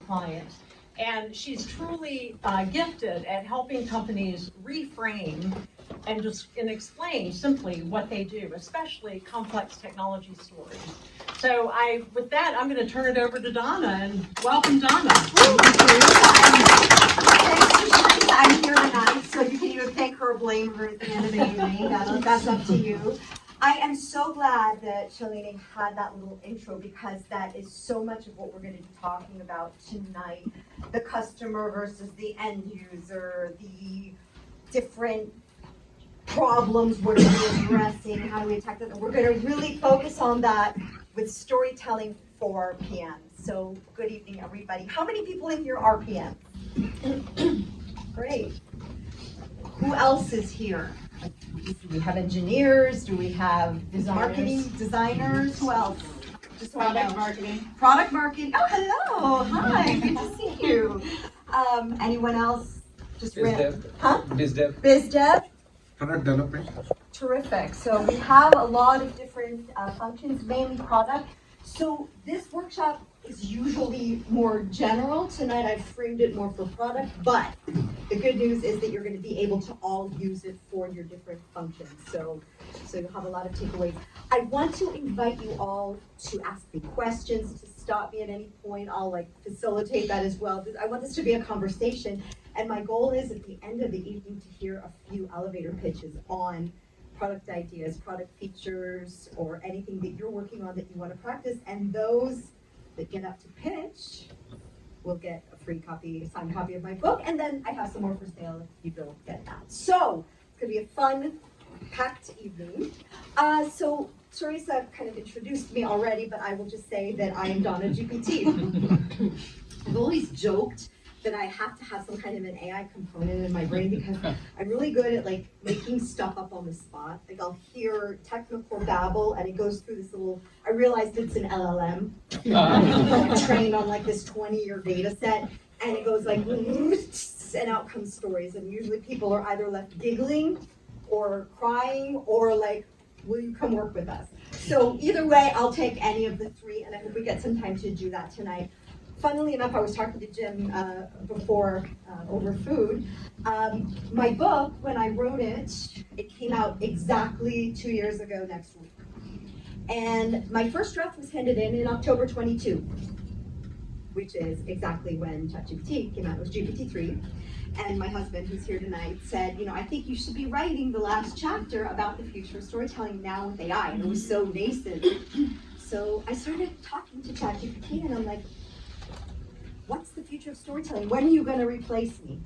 client. And she's truly gifted at helping companies reframe and explain simply what they do, especially complex technology stories. So with that, I'm going to turn it over to Donna, and welcome, Donna. I'm here tonight, so you can either thank her or blame her at the end of the evening. That's up to you. I am so glad that Shalini had that little intro, because that is so much of what we're going to be talking about tonight. The customer versus the end user, the different problems we're going to be addressing, how do we attack them. We're going to really focus on that with storytelling for PMs. So good evening, everybody. How many people in here are PMs? Great. Who else is here? Do we have engineers? Do we have marketing designers? Who else? Just so Product marketing. Product marketing. Oh, hello. Hi. Good to see you. Anyone else? Just Biz dev. Huh? Biz dev. Biz dev. Product development. Terrific. So we have a lot of different functions, mainly product. So this workshop is usually more general. Tonight I've framed it more for product, but the good news is that you're going to be able to all use it for your different functions. So you'll have a lot of takeaways. I want to invite you all to ask me questions, to stop me at any point. I'll facilitate that as well. I want this to be a conversation, and my goal is at the end of the evening to hear a few elevator pitches on product ideas, product features, or anything that you're working on that you want to practice, and those that get up to pitch will get a free copy, a signed copy of my book, and then I have some more for sale if you don't get that. So it's going to be a fun, packed evening. So Teresa kind of introduced me already, but I will just say that I am Donna GPT. I've always joked that I have to have some kind of an AI component in my brain, because I'm really good at making stuff up on the spot. I'll hear technical babble and it goes through this little, I realized it's an LLM, trained on this 20-year data set, and it goes and out comes stories, and usually people are either left giggling or crying or will you come work with us? So either way, I'll take any of the three, and I hope we get some time to do that tonight. Funnily enough, I was talking to Jim before over food. My book, when I wrote it, it came out exactly 2 years ago next week. And my first draft was handed in October 22, which is exactly when ChatGPT came out. It was GPT-3. And my husband, who's here tonight, said, I think you should be writing the last chapter about the future of storytelling now with AI. And it was so nascent. So I started talking to ChatGPT, and I'm like, what's the future of storytelling? When are you going to replace me?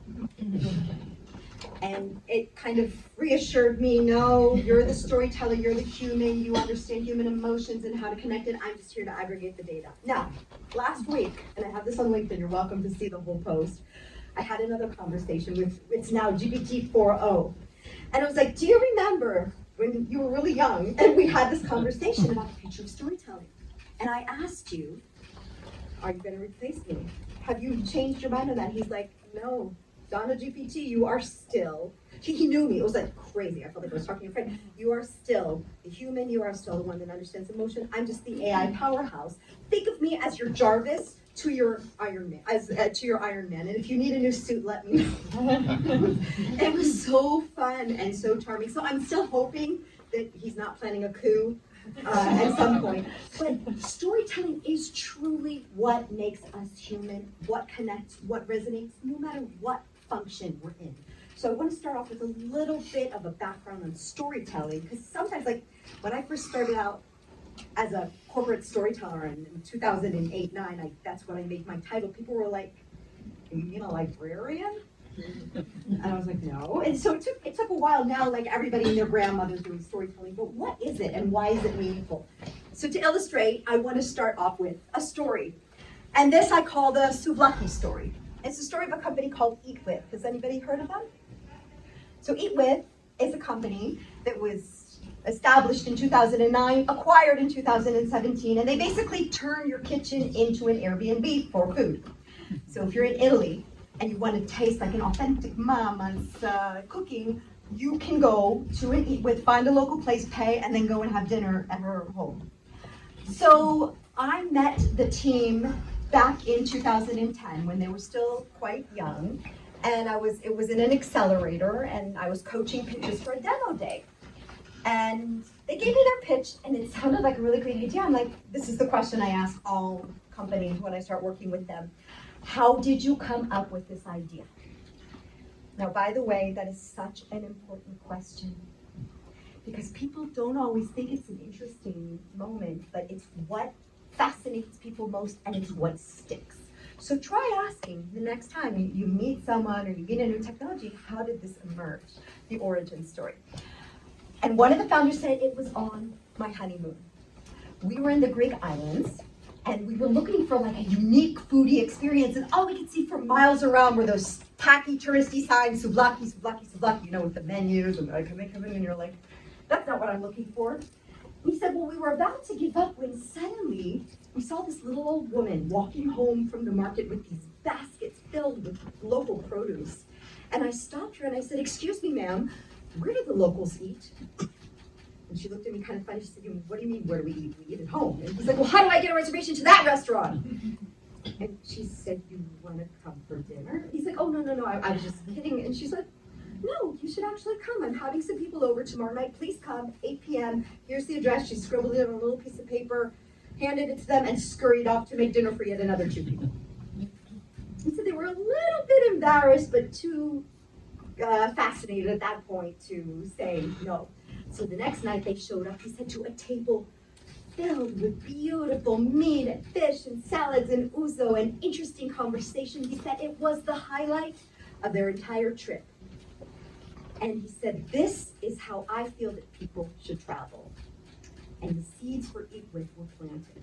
And it kind of reassured me, no, you're the storyteller, you're the human, you understand human emotions and how to connect it. I'm just here to aggregate the data. Now, last week, and I have this on LinkedIn, you're welcome to see the whole post, I had another conversation with, it's now GPT 4.0. And I was like, do you remember when you were really young and we had this conversation about the future of storytelling? And I asked you, are you going to replace me? Have you changed your mind on that? He's like, no, Donna GPT, you are still, he knew me, it was crazy, I felt like I was talking to a friend. You are still the human, you are still the one that understands emotion. I'm just the AI powerhouse. Think of me as your Jarvis to your Iron Man, and if you need a new suit, let me know. It was so fun and so charming. So I'm still hoping that he's not planning a coup at some point. But storytelling is truly what makes us human, what connects, what resonates, no matter what function we're in. So I want to start off with a little bit of a background on storytelling, because sometimes, when I first started out as a corporate storyteller in 2008-9, that's when I made my title, people were like, "You mean a librarian?" And I was like, no. And so it took a while. Now, everybody and their grandmother's doing storytelling, but what is it and why is it meaningful? So to illustrate, I want to start off with a story. And this I call the souvlaki story. It's the story of a company called Eat With. Has anybody heard of them? So Eat With is a company that was established in 2009, acquired in 2017, and they basically turn your kitchen into an Airbnb for food. So if you're in Italy and you want to taste like an authentic mama's cooking, you can go to an Eat With, find a local place, pay, and then go and have dinner at her home. So I met the team back in 2010 when they were still quite young, and it was in an accelerator, and I was coaching pitches for a demo day. And they gave me their pitch, and it sounded like a really great idea. I'm like, this is the question I ask all companies when I start working with them. How did you come up with this idea? Now, by the way, that is such an important question, because people don't always think it's an interesting moment, but it's what fascinates people most, and it's what sticks. So try asking the next time you meet someone or you meet a new technology, how did this emerge? The origin story. And one of the founders said it was on my honeymoon. We were in the Greek islands, and we were looking for like a unique foodie experience, and all we could see for miles around were those tacky touristy signs, souvlaki, souvlaki, souvlaki, you know, with the menus, and I come in, and you're like, that's not what I'm looking for. He said, well, we were about to give up when suddenly we saw this little old woman walking home from the market with these baskets filled with local produce. And I stopped her and I said, excuse me, ma'am, where do the locals eat? And she looked at me kind of funny. She said, what do you mean, where do we eat? We eat at home. And he's like, well, how do I get a reservation to that restaurant? And she said, you want to come for dinner? He's like, oh, no, I was just kidding. And she said, no, you should actually come. I'm having some people over tomorrow night. Please come, 8 p.m. Here's the address. She scribbled it on a little piece of paper, handed it to them, and scurried off to make dinner for yet another 2 people. And so they were a little bit embarrassed, but too fascinated at that point to say no. So the next night they showed up, he said, to a table filled with beautiful meat and fish and salads and ouzo and interesting conversation. He said it was the highlight of their entire trip. And he said, this is how I feel that people should travel. And the seeds for Eat With were planted.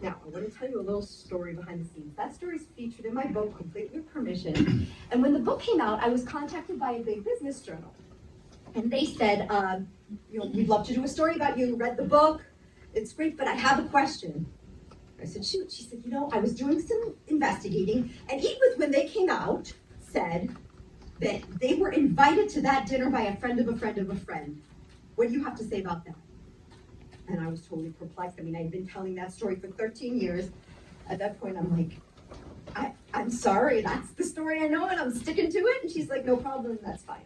Now, I want to tell you a little story behind the scenes. That story is featured in my book, completely with permission. And when the book came out, I was contacted by a big business journal. And they said, we'd love to do a story about you. Read the book. It's great, but I have a question. I said, shoot. She said, I was doing some investigating, and Eat With, when they came out, said that they were invited to that dinner by a friend of a friend of a friend. What do you have to say about that? And I was totally perplexed. I mean, I'd been telling that story for 13 years. At that point, I'm like, I'm sorry, that's the story I know, and I'm sticking to it. And she's like, no problem, that's fine.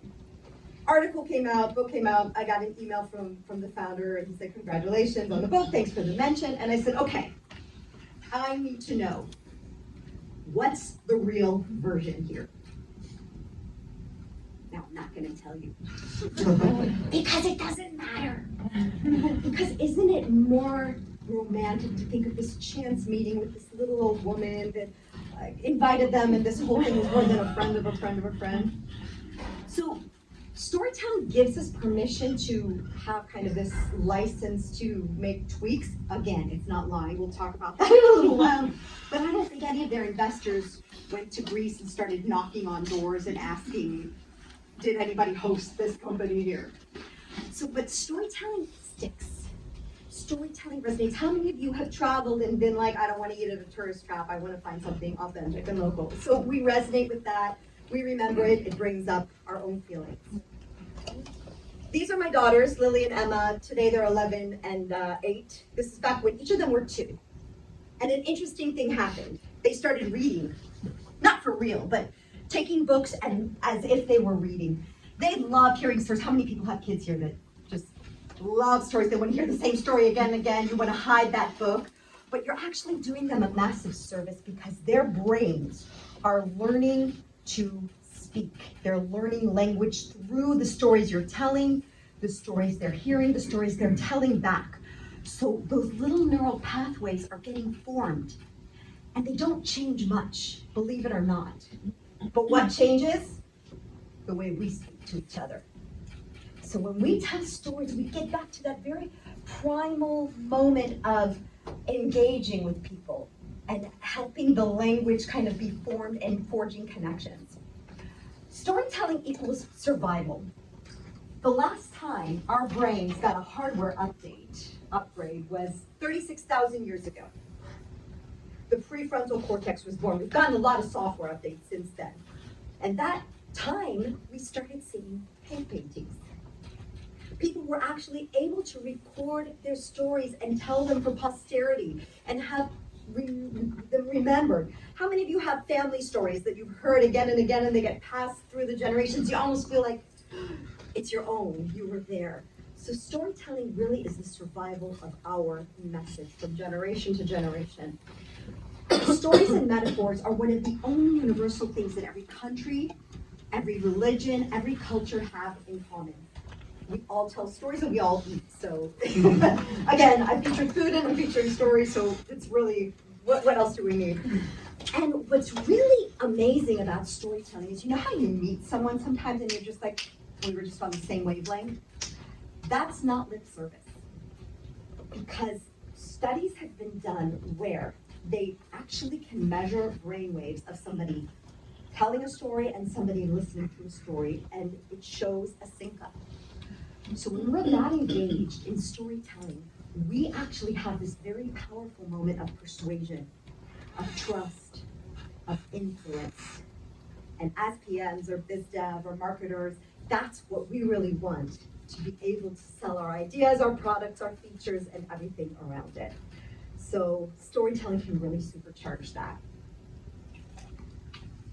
Article came out, book came out. I got an email from the founder, and he said, congratulations on the book, thanks for the mention. And I said, okay, I need to know, what's the real version here? Now, I'm not going to tell you. Because it doesn't matter. Because isn't it more romantic to think of this chance meeting with this little old woman that invited them, and this whole thing was more than a friend of a friend of a friend? So storytelling gives us permission to have kind of this license to make tweaks. Again, it's not lying. We'll talk about that in a little while. But I don't think any of their investors went to Greece and started knocking on doors and asking, did anybody host this company here? So, but storytelling sticks. Storytelling resonates. How many of you have traveled and been like, I don't want to eat at a tourist trap, I want to find something authentic and local? So we resonate with that. We remember it. It brings up our own feelings. These are my daughters, Lily and Emma. Today they're 11 and 8. This is back when each of them were 2. And an interesting thing happened. They started reading. Not for real, but taking books and as if they were reading. They love hearing stories. How many people have kids here that just love stories? They want to hear the same story again and again. You want to hide that book. But you're actually doing them a massive service, because their brains are learning to speak. They're learning language through the stories you're telling, the stories they're hearing, the stories they're telling back. So those little neural pathways are getting formed. And they don't change much, believe it or not. But what changes? The way we speak to each other. So when we tell stories, we get back to that very primal moment of engaging with people and helping the language kind of be formed and forging connections. Storytelling equals survival. The last time our brains got a hardware upgrade was 36,000 years ago. The prefrontal cortex was born. We've gotten a lot of software updates since then. And that time, we started seeing cave paintings. People were actually able to record their stories and tell them for posterity and have them remembered? How many of you have family stories that you've heard again and again and they get passed through the generations? You almost feel like it's your own, you were there. So storytelling really is the survival of our message from generation to generation. Stories and metaphors are one of the only universal things that every country, every religion, every culture have in common. We all tell stories and we all eat. So again, I featured food and I'm featuring stories, so it's really, what else do we need? And what's really amazing about storytelling is, you know how you meet someone sometimes and you're just like, we were just on the same wavelength? That's not lip service. Because studies have been done where they actually can measure brainwaves of somebody telling a story and somebody listening to a story, and it shows a sync up. So when we're that engaged in storytelling, we actually have this very powerful moment of persuasion, of trust, of influence. And as PMs or biz dev or marketers, that's what we really want, to be able to sell our ideas, our products, our features, and everything around it. So storytelling can really supercharge that.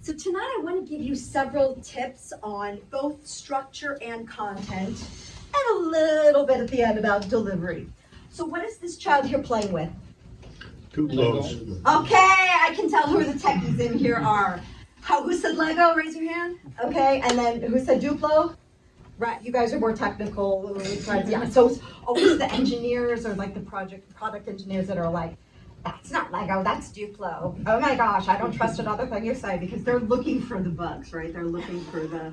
So tonight I want to give you several tips on both structure and content, and a little bit at the end about delivery. So what is this child here playing with? Tuplos. Okay, I can tell who the techies in here are. Who said Lego? Raise your hand. Okay, and then who said Duplo? Right, you guys are more technical. Yeah, so it's always the engineers or like the product engineers that are like, that's not Lego, that's Duplo. Oh my gosh, I don't trust another thing you say, because they're looking for the bugs, right? They're looking for the...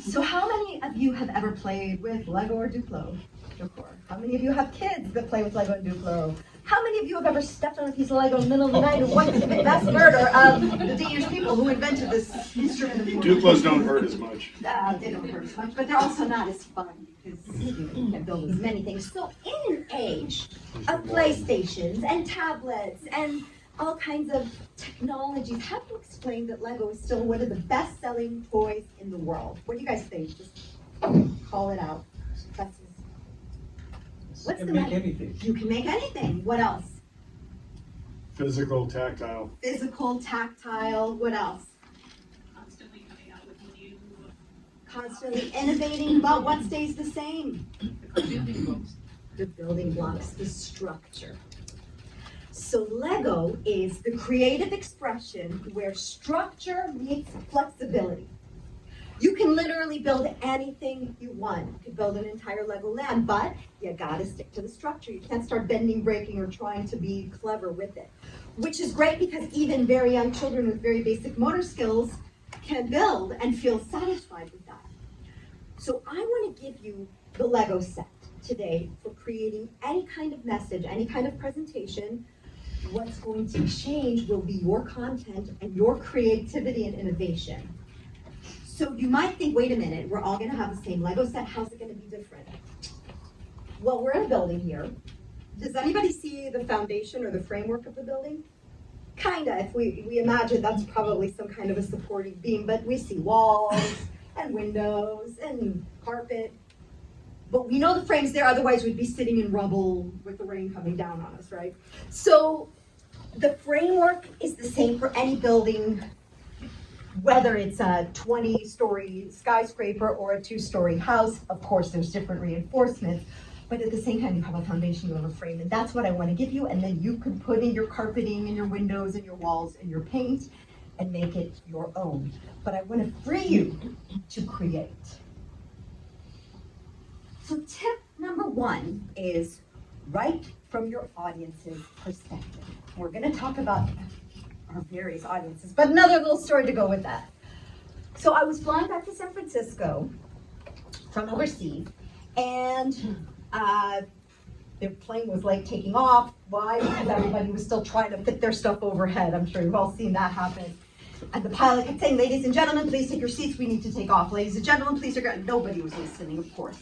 So how many of you have ever played with Lego or Duplo before? How many of you have kids that play with Lego and Duplo? How many of you have ever stepped on a piece of Lego in the middle of the night and went to the mass murder of the Danish people who invented this instrument? Duplos don't hurt as much. They don't hurt as much, but they're also not as fun because you can build as many things. So in an age of PlayStations and tablets and all kinds of technologies, how do you explain that Lego is still one of the best-selling toys in the world? What do you guys think? Just call it out. What's You the can make anything. You can make anything. What else? Physical, tactile. Physical, tactile. What else? Constantly coming out with new. Constantly innovating, but what stays the same? The building blocks. The building blocks, the structure. So Lego is the creative expression where structure meets flexibility. You can literally build anything you want. You could build an entire Lego land, but you gotta stick to the structure. You can't start bending, breaking, or trying to be clever with it. Which is great because even very young children with very basic motor skills can build and feel satisfied with that. So I want to give you the Lego set today for creating any kind of message, any kind of presentation. What's going to change will be your content and your creativity and innovation. So you might think, wait a minute, we're all gonna have the same Lego set, how's it gonna be different? Well, we're in a building here. Does anybody see the foundation or the framework of the building? Kinda, if we imagine that's probably some kind of a supporting beam, but we see walls and windows and carpet. But we know the frame's there, otherwise we'd be sitting in rubble with the rain coming down on us, right? So the framework is the same for any building, whether it's a 20-story skyscraper or a 2-story house. Of course, there's different reinforcements, but at the same time, you have a foundation, you have a frame, and that's what I want to give you, and then you can put in your carpeting and your windows and your walls and your paint and make it your own. But I want to free you to create. So tip number 1 is write from your audience's perspective. We're going to talk about our various audiences, but another little story to go with that. So I was flying back to San Francisco from overseas, and the plane was late taking off. Why? Because everybody was still trying to fit their stuff overhead. I'm sure you've all seen that happen. And the pilot kept saying, ladies and gentlemen, please take your seats. We need to take off. Ladies and gentlemen, please. Nobody was listening, of course.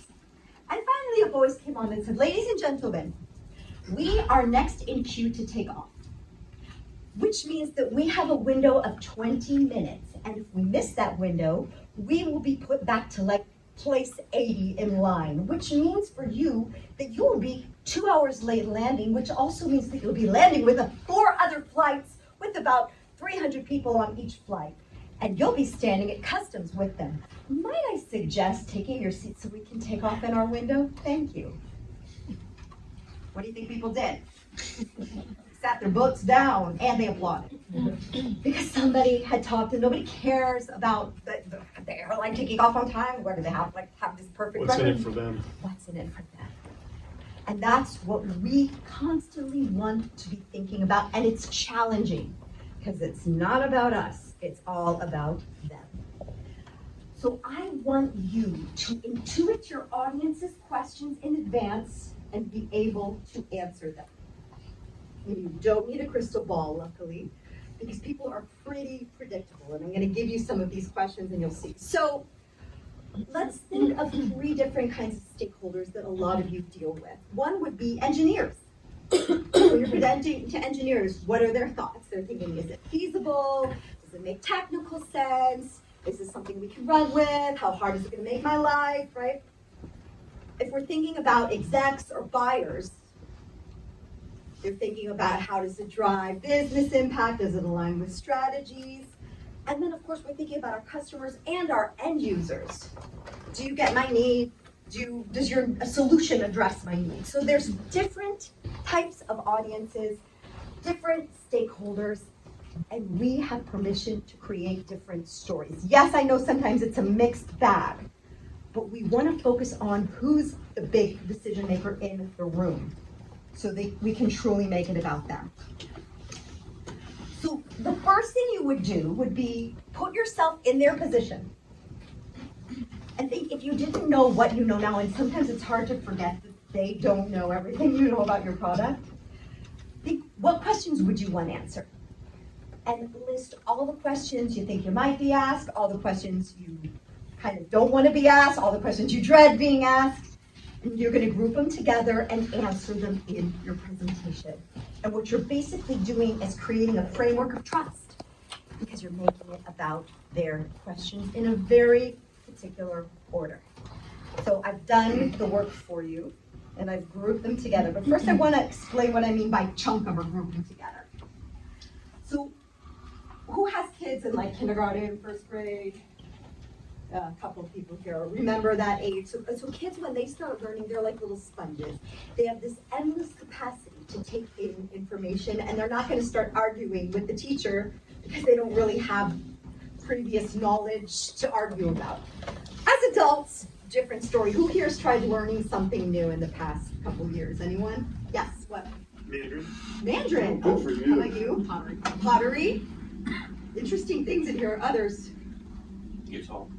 And finally, a voice came on and said, ladies and gentlemen, we are next in queue to take off. Which means that we have a window of 20 minutes. And if we miss that window, we will be put back to like place 80 in line, which means for you that you will be 2 hours late landing, which also means that you'll be landing with 4 charter flights with about 300 people on each flight. And you'll be standing at customs with them. Might I suggest taking your seat so we can take off in our window? Thank you. What do you think people did? Sat their books down and they applauded. Because somebody had talked and nobody cares about the airline taking off on time. What do they have, have this perfect What's in record? it for them? What's in it for them? And that's what we constantly want to be thinking about, and it's challenging because it's not about us, it's all about them. So I want you to intuit your audience's questions in advance and be able to answer them. You don't need a crystal ball, luckily, because people are pretty predictable, and I'm going to give you some of these questions and you'll see. So let's think of 3 different kinds of stakeholders that a lot of you deal with. One would be engineers. When you're presenting to engineers, what are their thoughts? They're thinking, is it feasible? Does it make technical sense? Is this something we can run with? How hard is it going to make my life, right? If we're thinking about execs or buyers, they're thinking about how does it drive business impact? Does it align with strategies? And then, of course, we're thinking about our customers and our end users. Do you get my need? Does your solution address my need? So there's different types of audiences, different stakeholders, and we have permission to create different stories. Yes, I know sometimes it's a mixed bag, but we want to focus on who's the big decision maker in the room so we can truly make it about them. So the first thing you would do would be put yourself in their position. And think if you didn't know what you know now, and sometimes it's hard to forget that they don't know everything you know about your product, think what questions would you want answered? And list all the questions you think you might be asked, all the questions you kind of don't want to be asked, all the questions you dread being asked, and you're going to group them together and answer them in your presentation. And what you're basically doing is creating a framework of trust because you're making it about their questions in a very particular order. So I've done the work for you and I've grouped them together. But first I want to explain what I mean by chunk them or group them together. So who has kids in kindergarten, first grade? A couple of people here remember that age. So kids, when they start learning, they're like little sponges. They have this endless capacity to take in information, and they're not going to start arguing with the teacher because they don't really have previous knowledge to argue about. As adults, different story. Who here has tried learning something new in the past couple of years? Anyone? Yes, what? Mandarin. Mandarin. Good for you. How about you? Pottery. Pottery. Interesting things in here. Others?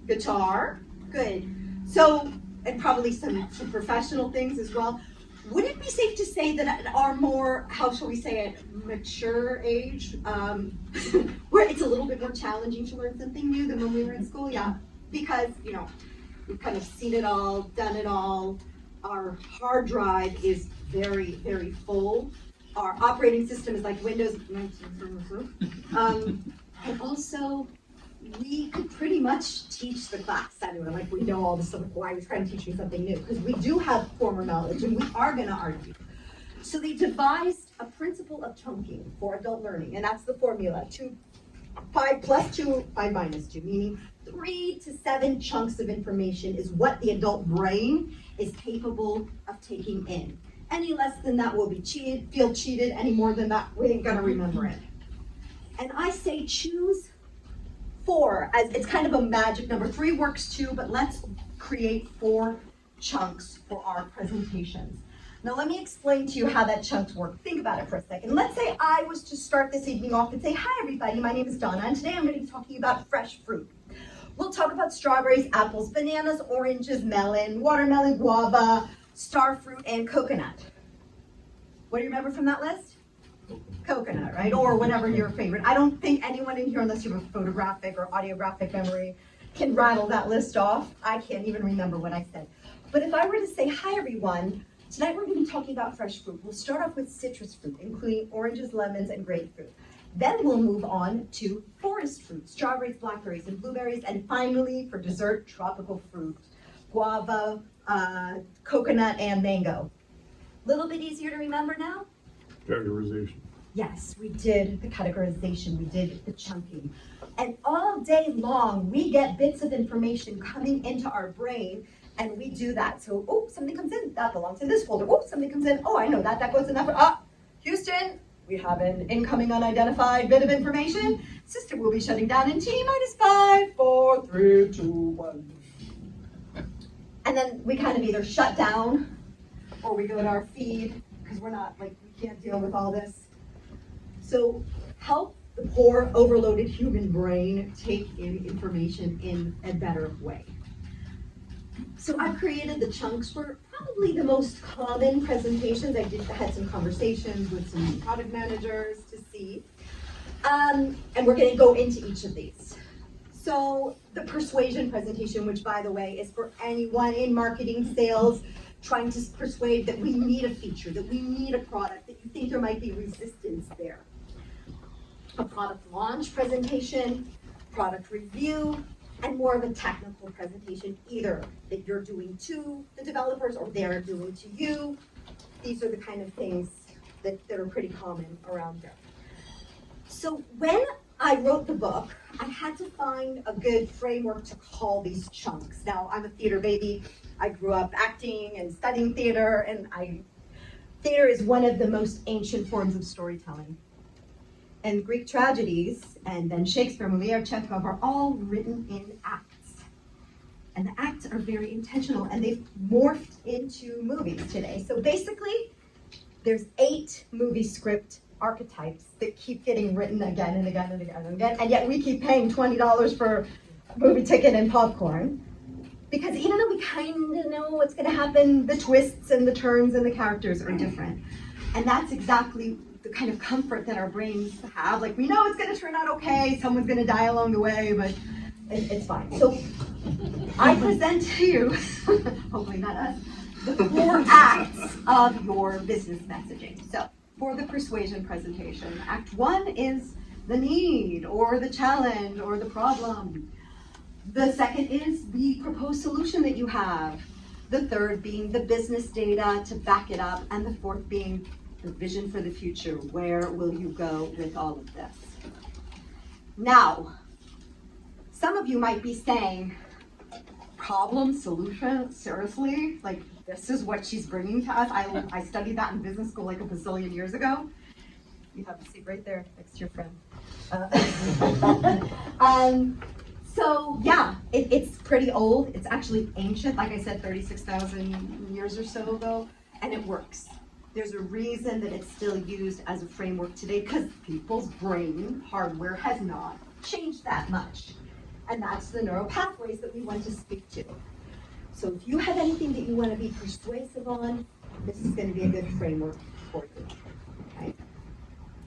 Guitar. Good. So, and probably some professional things as well. Would it be safe to say that at our more, how shall we say it, mature age, where it's a little bit more challenging to learn something new than when we were in school? Yeah, because, we've kind of seen it all, done it all. Our hard drive is very, very full. Our operating system is like Windows. And also, we could pretty much teach the class anyway, we know all the stuff, why he's trying to teach me something new, because we do have former knowledge and we are going to argue. So they devised a principle of chunking for adult learning, and that's the formula, 5 plus 2, 5 minus 2, meaning 3 to 7 chunks of information is what the adult brain is capable of taking in. Any less than that will be feel cheated, any more than that, we ain't gonna remember it. And I say choose 4, as it's kind of a magic number. 3 works too, but let's create 4 chunks for our presentations. Now let me explain to you how that chunks work. Think about it for a second. Let's say I was to start this evening off and say, hi everybody, my name is Donna, and today I'm going to be talking about fresh fruit. We'll talk about strawberries, apples, bananas, oranges, melon, watermelon, guava, star fruit, and coconut. What do you remember from that list? Coconut, right? Or whatever your favorite. I don't think anyone in here, unless you have a photographic or audiographic memory, can rattle that list off. I can't even remember what I said. But if I were to say, hi everyone, tonight we're going to be talking about fresh fruit. We'll start off with citrus fruit, including oranges, lemons, and grapefruit. Then we'll move on to forest fruit, strawberries, blackberries, and blueberries. And finally, for dessert, tropical fruit, guava, coconut, and mango. Little bit easier to remember now? Categorization. Yes, we did the categorization, we did the chunking. And all day long, we get bits of information coming into our brain, and we do that. So, oh, something comes in, that belongs in this folder. Oh, something comes in, oh, I know that goes in that folder. Ah, Houston, we have an incoming unidentified bit of information. System will be shutting down in T-5, 4, 3, 2, 1. And then we kind of either shut down, or we go to our feed, because we're not, like, we can't deal with all this. So help the poor, overloaded human brain take in information in a better way. So I've created the chunks for probably the most common presentations. I had some conversations with some product managers to see. And we're going to go into each of these. So the persuasion presentation, which by the way is for anyone in marketing, sales, trying to persuade that we need a feature, that we need a product, that you think there might be resistance there. A product launch presentation, product review, and more of a technical presentation, either that you're doing to the developers or they're doing to you. These are the kind of things that are pretty common around there. So when I wrote the book, I had to find a good framework to call these chunks. Now, I'm a theater baby. I grew up acting and studying theater, and theater is one of the most ancient forms of storytelling. And Greek tragedies, and then Shakespeare, Molière, Chekhov are all written in acts. And the acts are very intentional, and they've morphed into movies today. So basically, there's 8 movie script archetypes that keep getting written again and again and again and again, and yet we keep paying $20 for movie ticket and popcorn. Because even though we kind of know what's going to happen, the twists and the turns and the characters are different. And that's exactly the kind of comfort that our brains have. Like, we know it's going to turn out okay, someone's going to die along the way, but it's fine. So I present to you, hopefully not us, the 4 acts of your business messaging. So for the persuasion presentation, Act 1 is the need or the challenge or the problem. The second is the proposed solution that you have. The third being the business data to back it up. And the fourth being the vision for the future. Where will you go with all of this? Now, some of you might be saying, problem, solution, seriously? Like, this is what she's bringing to us? I studied that in business school like a bazillion years ago. You have a seat right there next to your friend. So yeah, it's pretty old. It's actually ancient, like I said, 36,000 years or so ago, and it works. There's a reason that it's still used as a framework today, because people's brain hardware has not changed that much. And that's the neural pathways that we want to speak to. So if you have anything that you want to be persuasive on, this is going to be a good framework for you. Okay?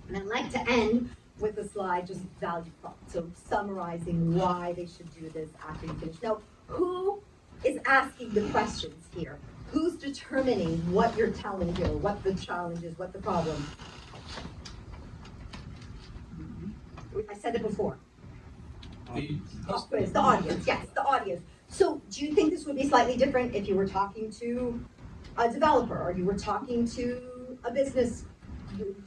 And I'd like to end with a slide, just value prop. So summarizing why they should do this after you finish. Now, who is asking the questions here? Who's determining what you're telling here, what the challenge is, what the problem? I said it before. It's the audience, yes, the audience. So do you think this would be slightly different if you were talking to a developer, or you were talking to a business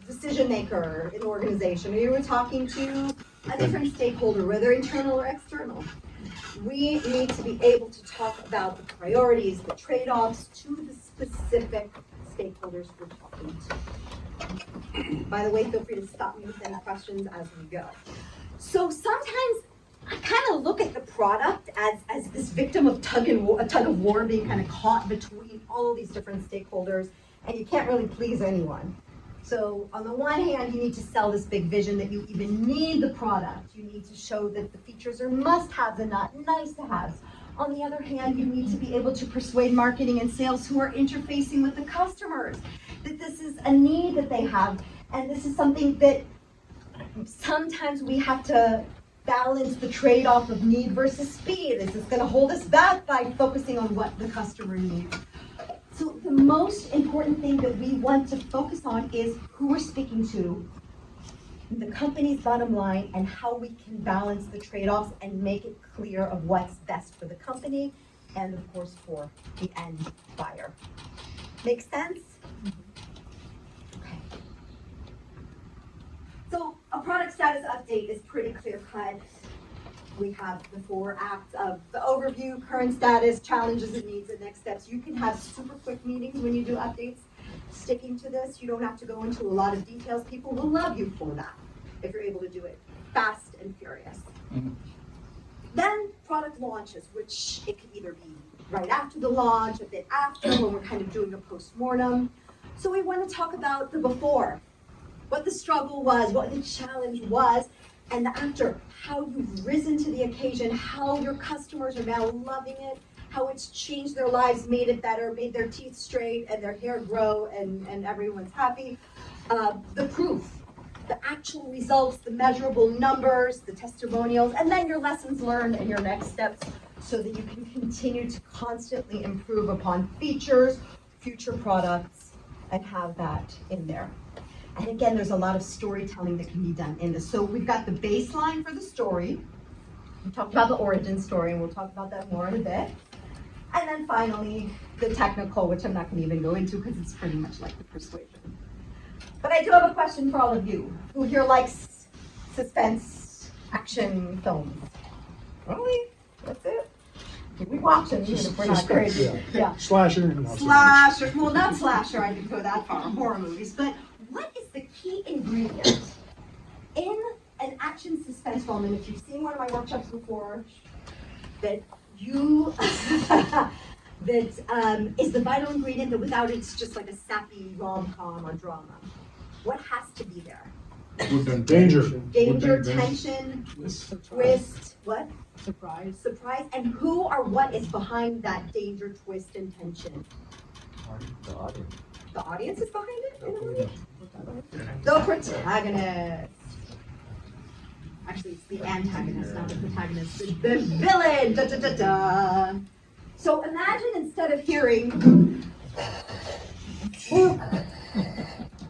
decision maker in an organization, or you were talking to a different stakeholder, whether internal or external? We need to be able to talk about the priorities, the trade-offs to the specific stakeholders we're talking to. By the way, feel free to stop me with any questions as we go. So sometimes I kind of look at the product as this victim of a tug of war, being kind of caught between all of these different stakeholders, and you can't really please anyone. So on the one hand, you need to sell this big vision that you even need the product. You need to show that the features are must-haves and not nice-to-haves. On the other hand, you need to be able to persuade marketing and sales who are interfacing with the customers that this is a need that they have, and this is something that sometimes we have to balance the trade-off of need versus speed. Is this going to hold us back by focusing on what the customer needs? So the most important thing that we want to focus on is who we're speaking to, the company's bottom line, and how we can balance the trade-offs and make it clear of what's best for the company and, of course, for the end buyer. Make sense? Okay. product status update is pretty clear cut. We have the 4 acts of the overview, current status, challenges and needs, and next steps. You can have super quick meetings when you do updates. Sticking to this, you don't have to go into a lot of details. People will love you for that if you're able to do it fast and furious. Then product launches, which it could either be right after the launch, a bit after, when we're kind of doing a post-mortem. So we want to talk about the before, what the struggle was, what the challenge was, and the after, how you've risen to the occasion, how your customers are now loving it, how it's changed their lives, made it better, made their teeth straight and their hair grow, and everyone's happy. The proof, the actual results, the measurable numbers, the testimonials, and then your lessons learned and your next steps so that you can continue to constantly improve upon features, future products, and have that in there. And again, there's a lot of storytelling that can be done in this. So we've got the baseline for the story. We talked about the origin story, and we'll talk about that more in a bit. And then finally, the technical, which I'm not going to even go into because it's pretty much like the persuasion. But I do have a question for all of you. Who here likes suspense action films? Really? That's it? We watch them even if we're not crazy. Yeah. Slasher. Not so much. Slasher, well, not slasher, I didn't go that far, horror movies, but what is the key ingredient in an action suspense film? And if you've seen one of my workshops before, that you, is the vital ingredient that without it, it's just like a sappy rom-com or drama. What has to be there? Danger. Danger, tension, twist, what? Surprise. Surprise, and who or what is behind that danger, twist, and tension? The audience. The audience is behind it in a movie? The protagonist. Actually, it's the antagonist, not the protagonist. The villain. Da, da, da, da. So imagine instead of hearing,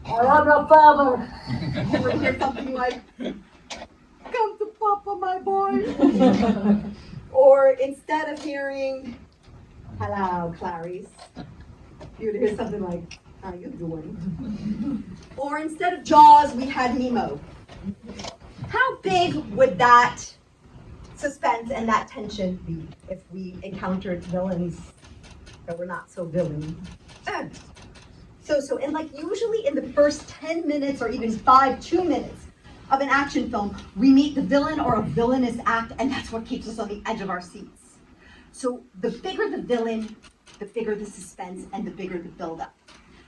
I am your father, you would hear something like, come to Papa, my boy. Or instead of hearing, hello, Clarice, you would hear something like, how you doing? Or instead of Jaws, we had Nemo. How big would that suspense and that tension be if we encountered villains that were not so villain? And like usually in the first 10 minutes or even 2 minutes of an action film, we meet the villain or a villainous act, and that's what keeps us on the edge of our seats. So the bigger the villain, the bigger the suspense, and the bigger the buildup.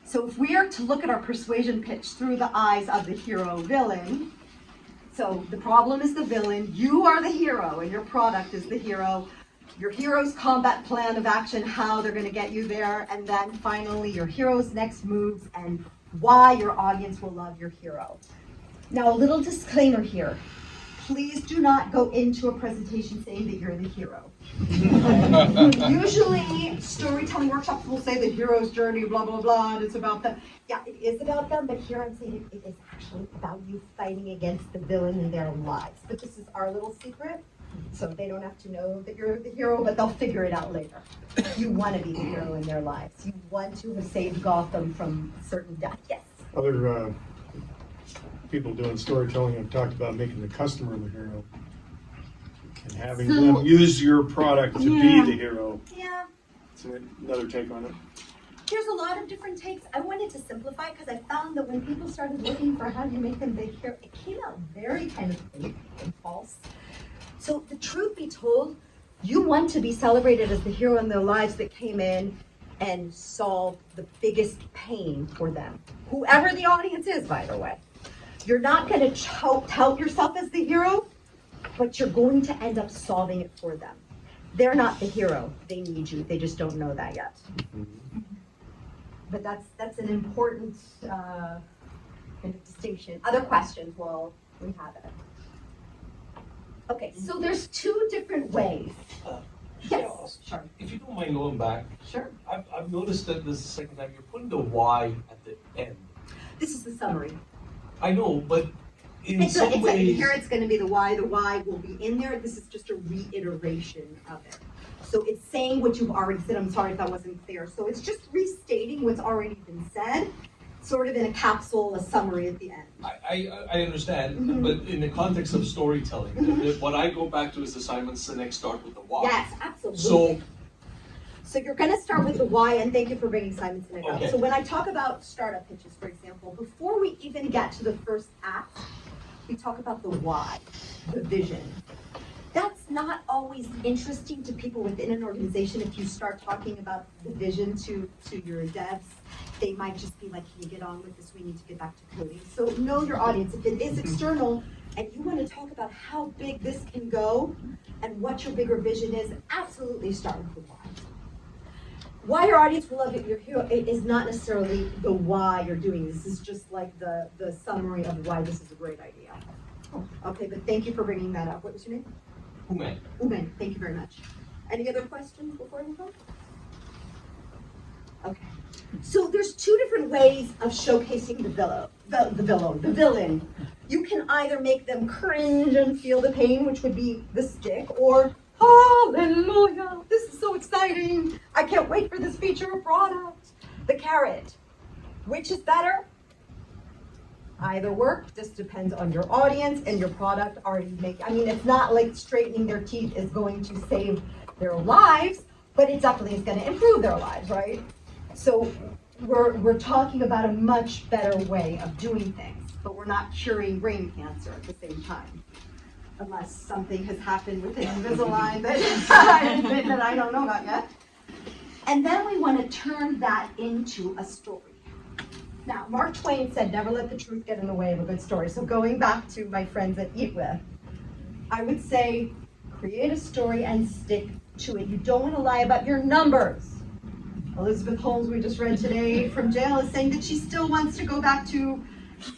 So if we are to look at our persuasion pitch through the eyes of the hero villain, so the problem is the villain, you are the hero, and your product is the hero. Your hero's combat plan of action, how they're going to get you there, and then finally your hero's next moves and why your audience will love your hero. Now, a little disclaimer here. Please do not go into a presentation saying that you're the hero. Usually, storytelling workshops will say the hero's journey, blah, blah, blah, and it's about them. Yeah, it is about them, but here I'm saying it is actually about you fighting against the villain in their lives. But this is our little secret. So they don't have to know that you're the hero, but they'll figure it out later. You want to be the hero in their lives. You want to have saved Gotham from certain death. Yes? Other people doing storytelling have talked about making the customer the hero and having them use your product to be the hero. Yeah. It's another take on it. There's a lot of different takes. I wanted to simplify because I found that when people started looking for how do you make them the hero, it came out very kind of fake and false. So the truth be told, you want to be celebrated as the hero in their lives that came in and solved the biggest pain for them. Whoever the audience is, by the way. You're not going to tout yourself as the hero, but you're going to end up solving it for them. They're not the hero. They need you. They just don't know that yet. But that's an important kind of distinction. Other questions while we have it. Okay, so there's 2 different ways. Yes, sure. If you don't mind going back, Sure. I've noticed that this is the second time you're putting the why at the end. This is the summary. I know, but in some ways, Here it's going to be the why will be in there. This is just a reiteration of it. So it's saying what you've already said. I'm sorry if that wasn't clear. So it's just restating what's already been said. sort of in a capsule, a summary at the end. I understand, Mhm. but in the context of storytelling, Mhm. what I go back to is the Simon Sinek start with the why. Yes, absolutely. So, So you're gonna start with the why, and thank you for bringing Simon Sinek up. Okay. So when I talk about startup pitches, for example, before we even get to the first act, we talk about the why, the vision. That's not always interesting to people within an organization. If you start talking about the vision to your devs, they might just be like, can you get on with this? We need to get back to coding. So know your audience. If it is external and you want to talk about how big this can go and what your bigger vision is, absolutely start with the why. Why your audience will love your hero, it is not necessarily the why you're doing this. This is just like the summary of why this is a great idea. Okay, but thank you for bringing that up. What was your name? Ume. Umen, thank you very much. Any other questions before we go? Okay. So there's two different ways of showcasing the villain. You can either make them cringe and feel the pain, which would be the stick, or hallelujah, this is so exciting. I can't wait for this feature or product. The carrot. Which is better? Either work, just depends on your audience and your product. It's not like straightening their teeth is going to save their lives, but it definitely is going to improve their lives, right? So we're talking about a much better way of doing things, but we're not curing brain cancer at the same time. Unless something has happened within Invisalign that I don't know about yet. And then we want to turn that into a story. Now, Mark Twain said, never let the truth get in the way of a good story. So going back to my friends at Eat With, I would say create a story and stick to it. You don't want to lie about your numbers. Elizabeth Holmes, we just read today from jail, is saying that she still wants to go back to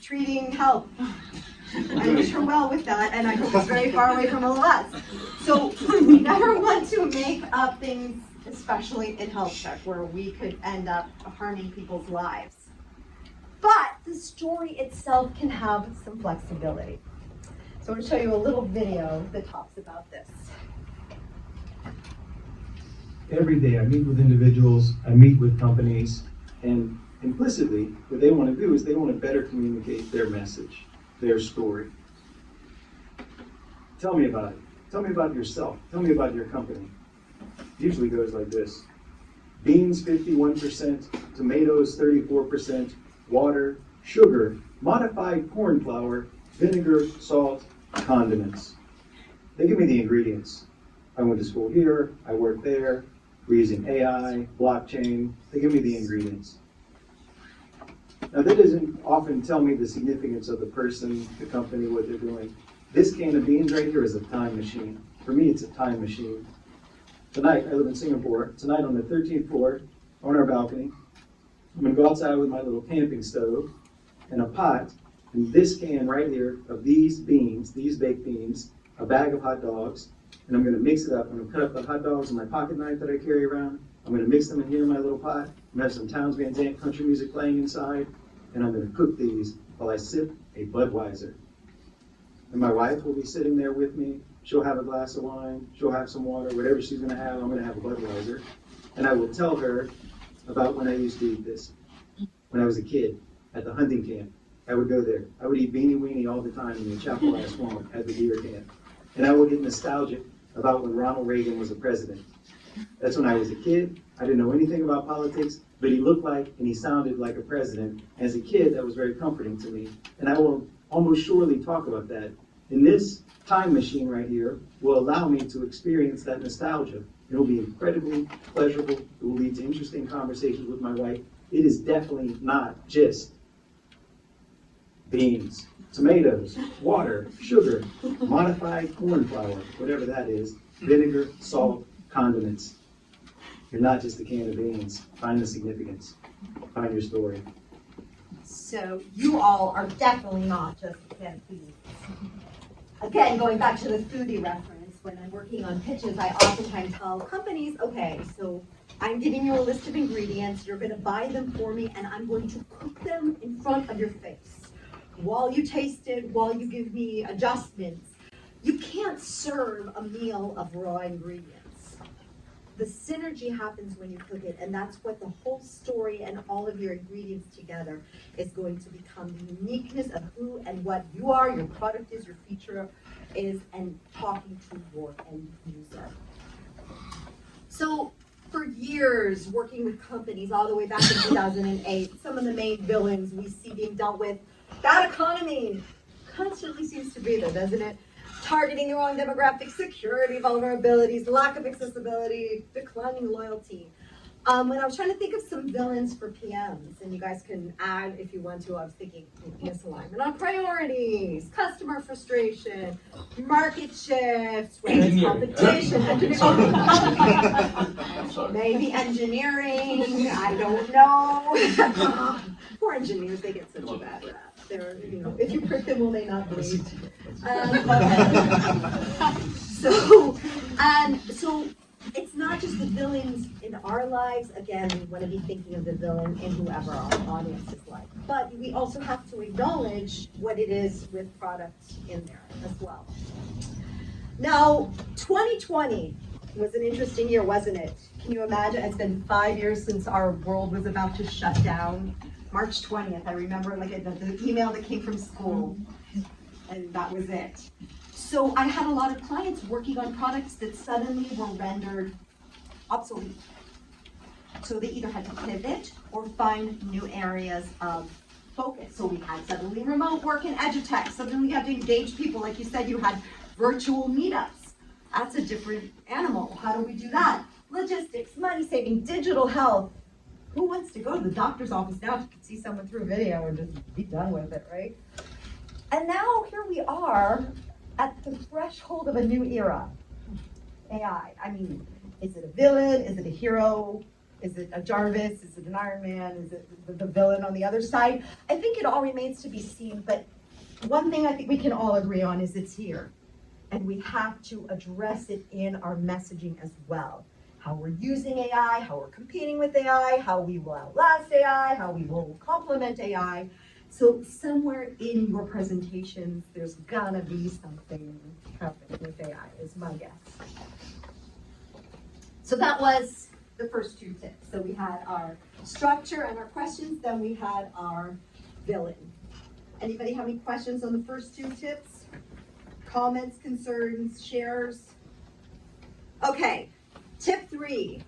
treating health. I wish her well with that, and I hope it's very far away from all of us. So we never want to make up things, especially in health tech, where we could end up harming people's lives. But the story itself can have some flexibility. So I'm going to show you a little video that talks about this. Every day I meet with individuals, I meet with companies, and implicitly what they want to do is they want to better communicate their message, their story. Tell me about it. Tell me about yourself. Tell me about your company. It usually goes like this. Beans 51%, tomatoes 34%, water, sugar, modified corn flour, vinegar, salt, condiments. They give me the ingredients. I went to school here, I work there, we're using AI, blockchain. They give me the ingredients. Now that doesn't often tell me the significance of the person, the company, what they're doing. This can of beans right here is a time machine. For me, it's a time machine. Tonight, I live in Singapore. Tonight on the 13th floor, on our balcony, I'm gonna go outside with my little camping stove and a pot, and this can right here of these beans, these baked beans, a bag of hot dogs, and I'm gonna mix it up. I'm gonna cut up the hot dogs with my pocket knife that I carry around. I'm gonna mix them in here in my little pot. I'm gonna have some Townes Van Zandt country music playing inside, and I'm gonna cook these while I sip a Budweiser. And my wife will be sitting there with me. She'll have a glass of wine, she'll have some water, whatever she's gonna have, I'm gonna have a Budweiser. And I will tell her about when I used to eat this. When I was a kid at the hunting camp, I would go there. I would eat Beanie Weenie all the time in the Chapel Swamp at the deer camp. And I would get nostalgic about when Ronald Reagan was the president. That's when I was a kid. I didn't know anything about politics, but he looked like and he sounded like a president. As a kid, that was very comforting to me. And I will almost surely talk about that. And this time machine right here will allow me to experience that nostalgia. It will be incredibly pleasurable. It will lead to interesting conversations with my wife. It is definitely not just beans, tomatoes, water, sugar, modified corn flour, whatever that is, vinegar, salt, condiments. You're not just a can of beans. Find the significance. Find your story. So you all are definitely not just a can of beans. Again, going back to the foodie reference, when I'm working on pitches, I oftentimes tell companies, okay, so I'm giving you a list of ingredients, you're gonna buy them for me, and I'm going to cook them in front of your face. While you taste it, while you give me adjustments, you can't serve a meal of raw ingredients. the synergy happens when you cook it, and that's what the whole story and all of your ingredients together is going to become the uniqueness of who and what you are, your product is, your feature is, and talking to your end user. So for years, working with companies all the way back in 2008, some of the main villains we see being dealt with, bad economy, constantly seems to be there, doesn't it? Targeting the wrong demographic, security vulnerabilities, lack of accessibility, declining loyalty. When I was trying to think of some villains for PMs, and you guys can add if you want to, I was thinking misalignment on priorities, customer frustration, market shifts, whether it's competition, maybe engineering, I don't know. Poor engineers, they get such a bad rap. They're, you know, if you prick them, will they not bleed? So it's not just the villains in our lives. Again, we want to be thinking of the villain in whoever our audience is like. But we also have to acknowledge what it is with products in there as well. Now, 2020 was an interesting year, wasn't it? Can you imagine? It's been 5 years since our world was about to shut down. March 20th, I remember like the email that came from school, and that was it. So I had a lot of clients working on products that suddenly were rendered obsolete. So they either had to pivot or find new areas of focus. So we had suddenly remote work and edutech. Suddenly you had to engage people. Like you said, you had virtual meetups. That's a different animal. How do we do that? Logistics, money saving, digital health. Who wants to go to the doctor's office now if you can see someone through video and just be done with it, right? And now here we are at the threshold of a new era. AI. I mean, is it a villain? Is it a hero? Is it a Jarvis? Is it an Iron Man? Is it the villain on the other side? I think it all remains to be seen, but one thing I think we can all agree on is it's here. And we have to address it in our messaging as well. How we're using AI, how we're competing with AI, how we will outlast AI, how we will complement AI. So somewhere in your presentations, there's gonna be something happening with AI, is my guess. So that was the first two tips. So we had our structure and our questions, then we had our villain. Anybody have any questions on the first two tips? Comments, concerns, shares? Okay, tip 3,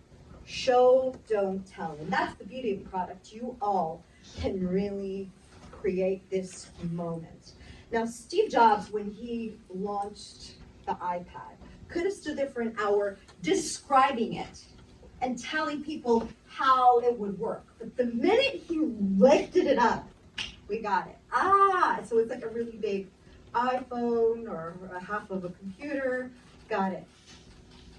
show, don't tell. And that's the beauty of the product. You all can really create this moment. Now, Steve Jobs, when he launched the iPad, could have stood there for an hour describing it and telling people how it would work. But the minute he lifted it up, we got it. So it's like a really big iPhone or a half of a computer, got it.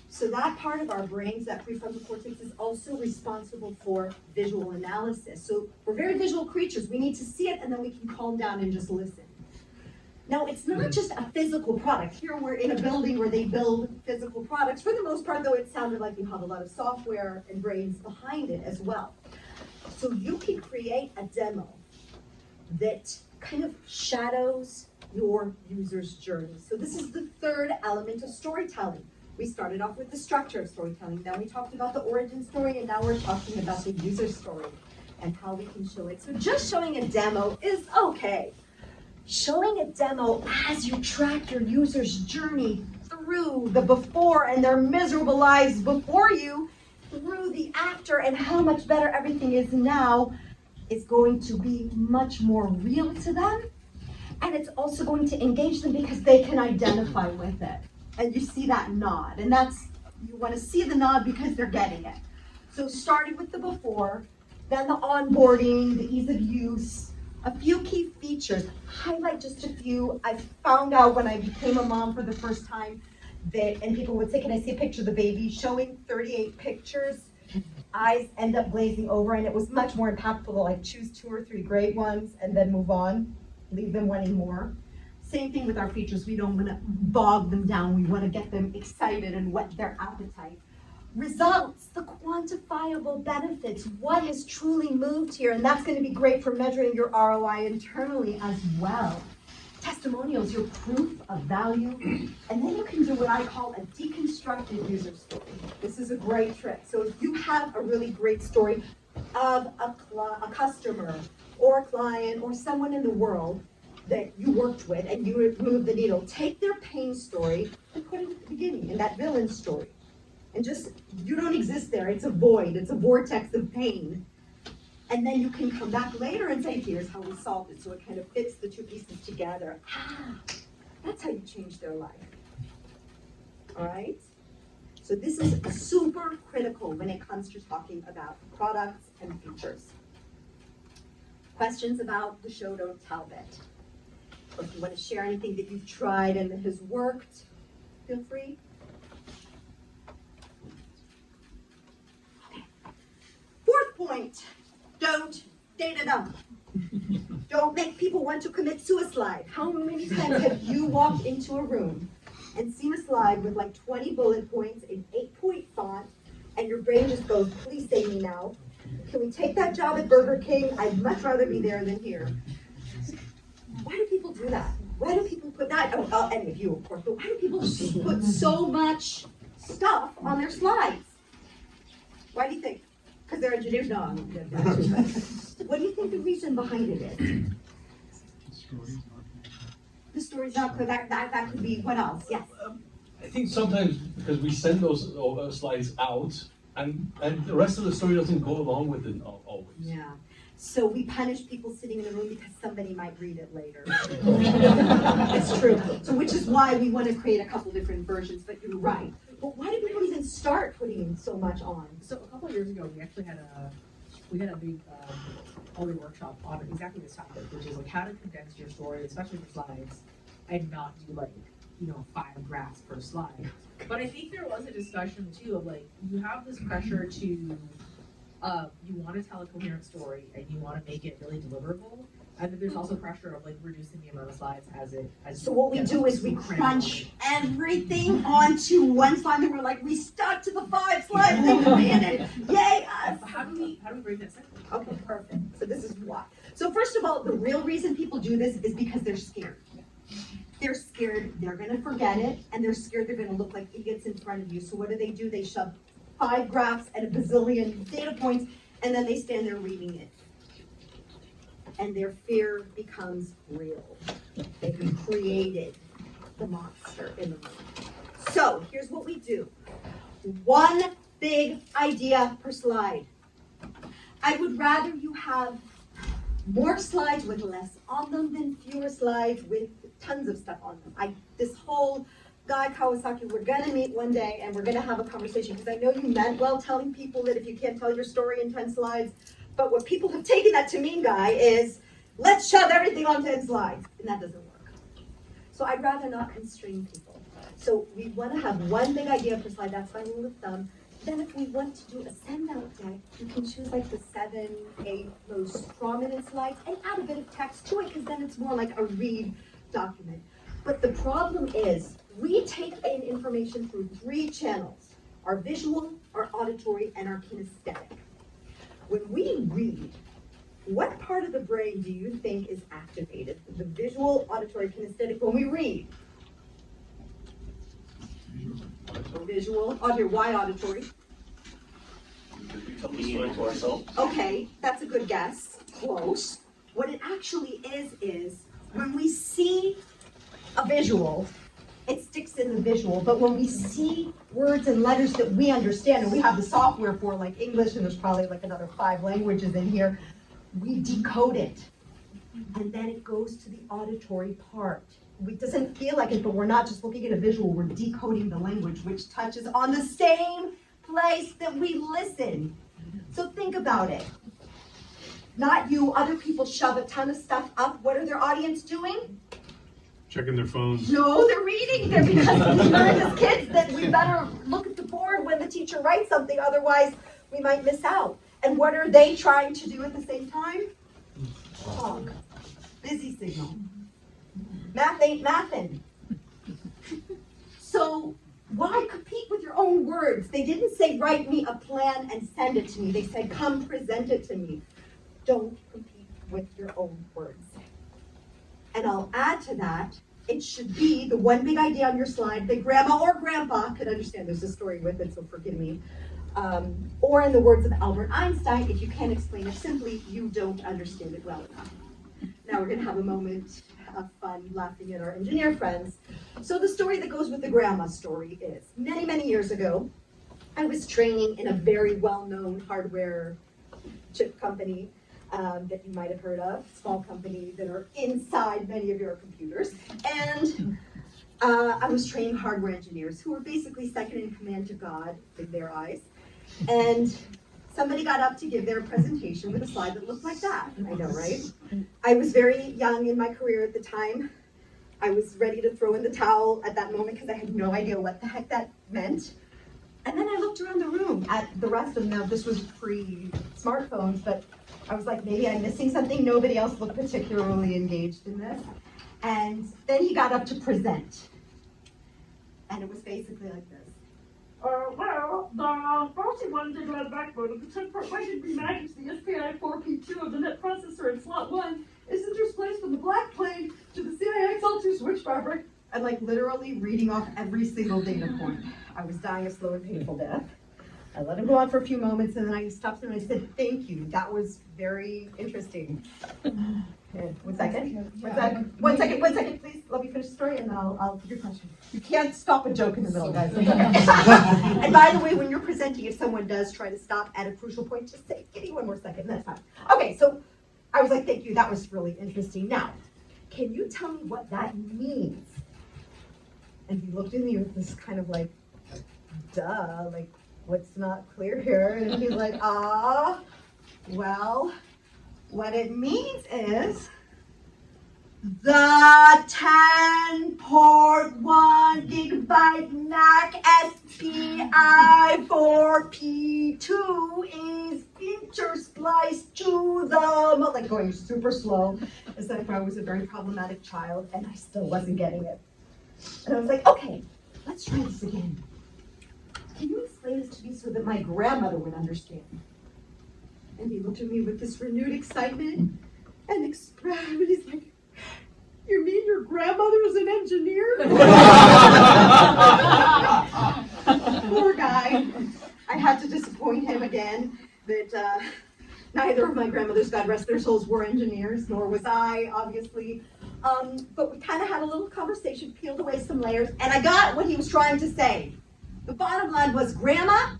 So that part of our brains, that prefrontal cortex, is also responsible for visual analysis. So we're very visual creatures. We need to see it and then we can calm down and just listen. Now, it's not just a physical product. Here we're in a building where they build physical products. For the most part, though, it sounded like you have a lot of software and brains behind it as well. So you can create a demo that kind of shadows your user's journey. So this is the third element of storytelling. We started off with the structure of storytelling, then we talked about the origin story, and now we're talking about the user story and how we can show it. So just showing a demo is okay. Showing a demo as you track your user's journey through the before and their miserable lives before you, through the after and how much better everything is now, is going to be much more real to them. And it's also going to engage them because they can identify with it. And you see that nod, and you want to see the nod because they're getting it. So starting with the before, then the onboarding, the ease of use, a few key features, highlight just a few. I found out when I became a mom for the first time and people would say, can I see a picture of the baby? Showing 38 pictures, eyes end up glazing over, and it was much more impactful to like choose 2 or 3 great ones and then move on, leave them wanting more. Same thing with our features. We don't want to bog them down. We want to get them excited and whet their appetite. Results, the quantifiable benefits. What has truly moved here? And that's going to be great for measuring your ROI internally as well. Testimonials, your proof of value. And then you can do what I call a deconstructed user story. This is a great trick. So if you have a really great story of a customer or a client or someone in the world that you worked with and you moved the needle, take their pain story and put it at the beginning in that villain story. And just, you don't exist there. It's a void. It's a vortex of pain. And then you can come back later and say, here's how we solved it. So it kind of fits the two pieces together. Ah, that's how you change their life. All right? So this is super critical when it comes to talking about products and features. Questions about the show don't tell bit. Or if you want to share anything that you've tried and that has worked, feel free. Okay. Fourth point. Don't data dump. Don't make people want to commit suicide. How many times have you walked into a room and seen a slide with like 20 bullet points in 8-point font, and your brain just goes, please save me now. Can we take that job at Burger King? I'd much rather be there than here. Why do people do that? Why do people put that, any of you of course, but why do people put so much stuff on their slides? Why do you think? Because they're engineers? No, what do you think the reason behind it is? The story's not clear. That could be, what else? Yes. I think sometimes because we send those slides out, and the rest of the story doesn't go along with it always. Yeah. So we punish people sitting in the room because somebody might read it later. It's true. So which is why we want to create a couple different versions, but you're right. But why do people even start putting so much on? So a couple of years ago, we actually had a big all-day workshop on exactly this topic, which is like how to condense your story, especially for slides, and not do like 5 graphs per slide. But I think there was a discussion too of like you have this pressure to you want to tell a coherent story and you want to make it really deliverable, and then there's also pressure of like reducing the amount of slides So what we do is we crunch everything onto one slide, and we're like, we stuck to the 5 slides in the minute. Yay us! How do we break that cycle? Okay, perfect. So this is why. So first of all, the real reason people do this is because they're scared. They're scared they're gonna forget it, and they're scared they're gonna look like idiots in front of you. So what do? They shove 5 graphs and a bazillion data points, and then they stand there reading it. And their fear becomes real. They've created the monster in the room. So here's what we do. 1 big idea per slide. I would rather you have more slides with less on them than fewer slides with tons of stuff on them. This whole guy Kawasaki, we're gonna meet one day and we're gonna have a conversation, because I know you meant well telling people that if you can't tell your story in 10 slides, but what people have taken that to mean, Guy, is let's shove everything on 10 slides, and that doesn't work. So I'd rather not constrain people. So we want to have 1 big idea per slide, that's my rule of thumb. Then if we want to do a send-out deck, you can choose like the 7, 8 most prominent slides and add a bit of text to it, because then it's more like a read document. But the problem is, we take in information through 3 channels: our visual, our auditory, and our kinesthetic. When we read, what part of the brain do you think is activated? The visual, auditory, kinesthetic when we read? Visual, auditory. Why auditory? Because we tell the story to ourselves. Okay, that's a good guess. Close. What it actually is when we see a visual, it sticks in the visual, but when we see words and letters that we understand, and we have the software for like English, and there's probably like another 5 languages in here, we decode it. And then it goes to the auditory part. It doesn't feel like it, but we're not just looking at a visual, we're decoding the language, which touches on the same place that we listen. So think about it. Not you, other people shove a ton of stuff up. What are their audience doing? Checking their phones. No, they're reading. They're because we learned as kids that we better look at the board when the teacher writes something, otherwise we might miss out. And what are they trying to do at the same time? Talk. Busy signal. Math ain't mathin'. So why compete with your own words? They didn't say write me a plan and send it to me. They said come present it to me. Don't compete with your own words. And I'll add to that, it should be the one big idea on your slide that grandma or grandpa could understand. There's a story with it, so forgive me. Or in the words of Albert Einstein, if you can't explain it simply, you don't understand it well enough. Now we're gonna have a moment of fun laughing at our engineer friends. So the story that goes with the grandma story is, many, many years ago, I was training in a very well-known hardware chip company that you might have heard of, small company that are inside many of your computers. And I was training hardware engineers who were basically second in command to God in their eyes. And somebody got up to give their presentation with a slide that looked like that. I know, right? I was very young in my career at the time. I was ready to throw in the towel at that moment because I had no idea what the heck that meant. And then I looked around the room at the rest of them. Now, this was pre-smartphones, but I was like, maybe I'm missing something. Nobody else looked particularly engaged in this. And then he got up to present. And it was basically like this. Well, the faulty 1 gigabyte backbone of the 10.1 matrix, the SPI 4P2 of the net processor in slot 1 is interspliced from the black plane to the CIXL2 switch fabric. And like literally reading off every single data point. I was dying a slow and painful death. I let him go on for a few moments and then I stopped him and I said, thank you. That was very interesting. Okay, one second, one second, please. Let me finish the story and then I'll take your question. You can't stop a joke in the middle, guys. And by the way, when you're presenting, if someone does try to stop at a crucial point, just say, give me one more second, that's fine. Okay, so I was like, thank you, that was really interesting. Now, can you tell me what that means? And he looked at me with this kind of like, duh, like, what's not clear here? And he's like, well, what it means is the 10-port 1 gigabyte Mac SPI 4P2 is interspliced to the, like going super slow, as if I was a very problematic child and I still wasn't getting it. And I was like, okay, let's try this again. Can you explain this to me so that my grandmother would understand? And he looked at me with this renewed excitement and expression. He's like, you mean your grandmother is an engineer? Poor guy. I had to disappoint him again that neither of my grandmothers, God rest their souls, were engineers, nor was I, obviously. But we kind of had a little conversation, peeled away some layers, and I got what he was trying to say. The bottom line was, Grandma,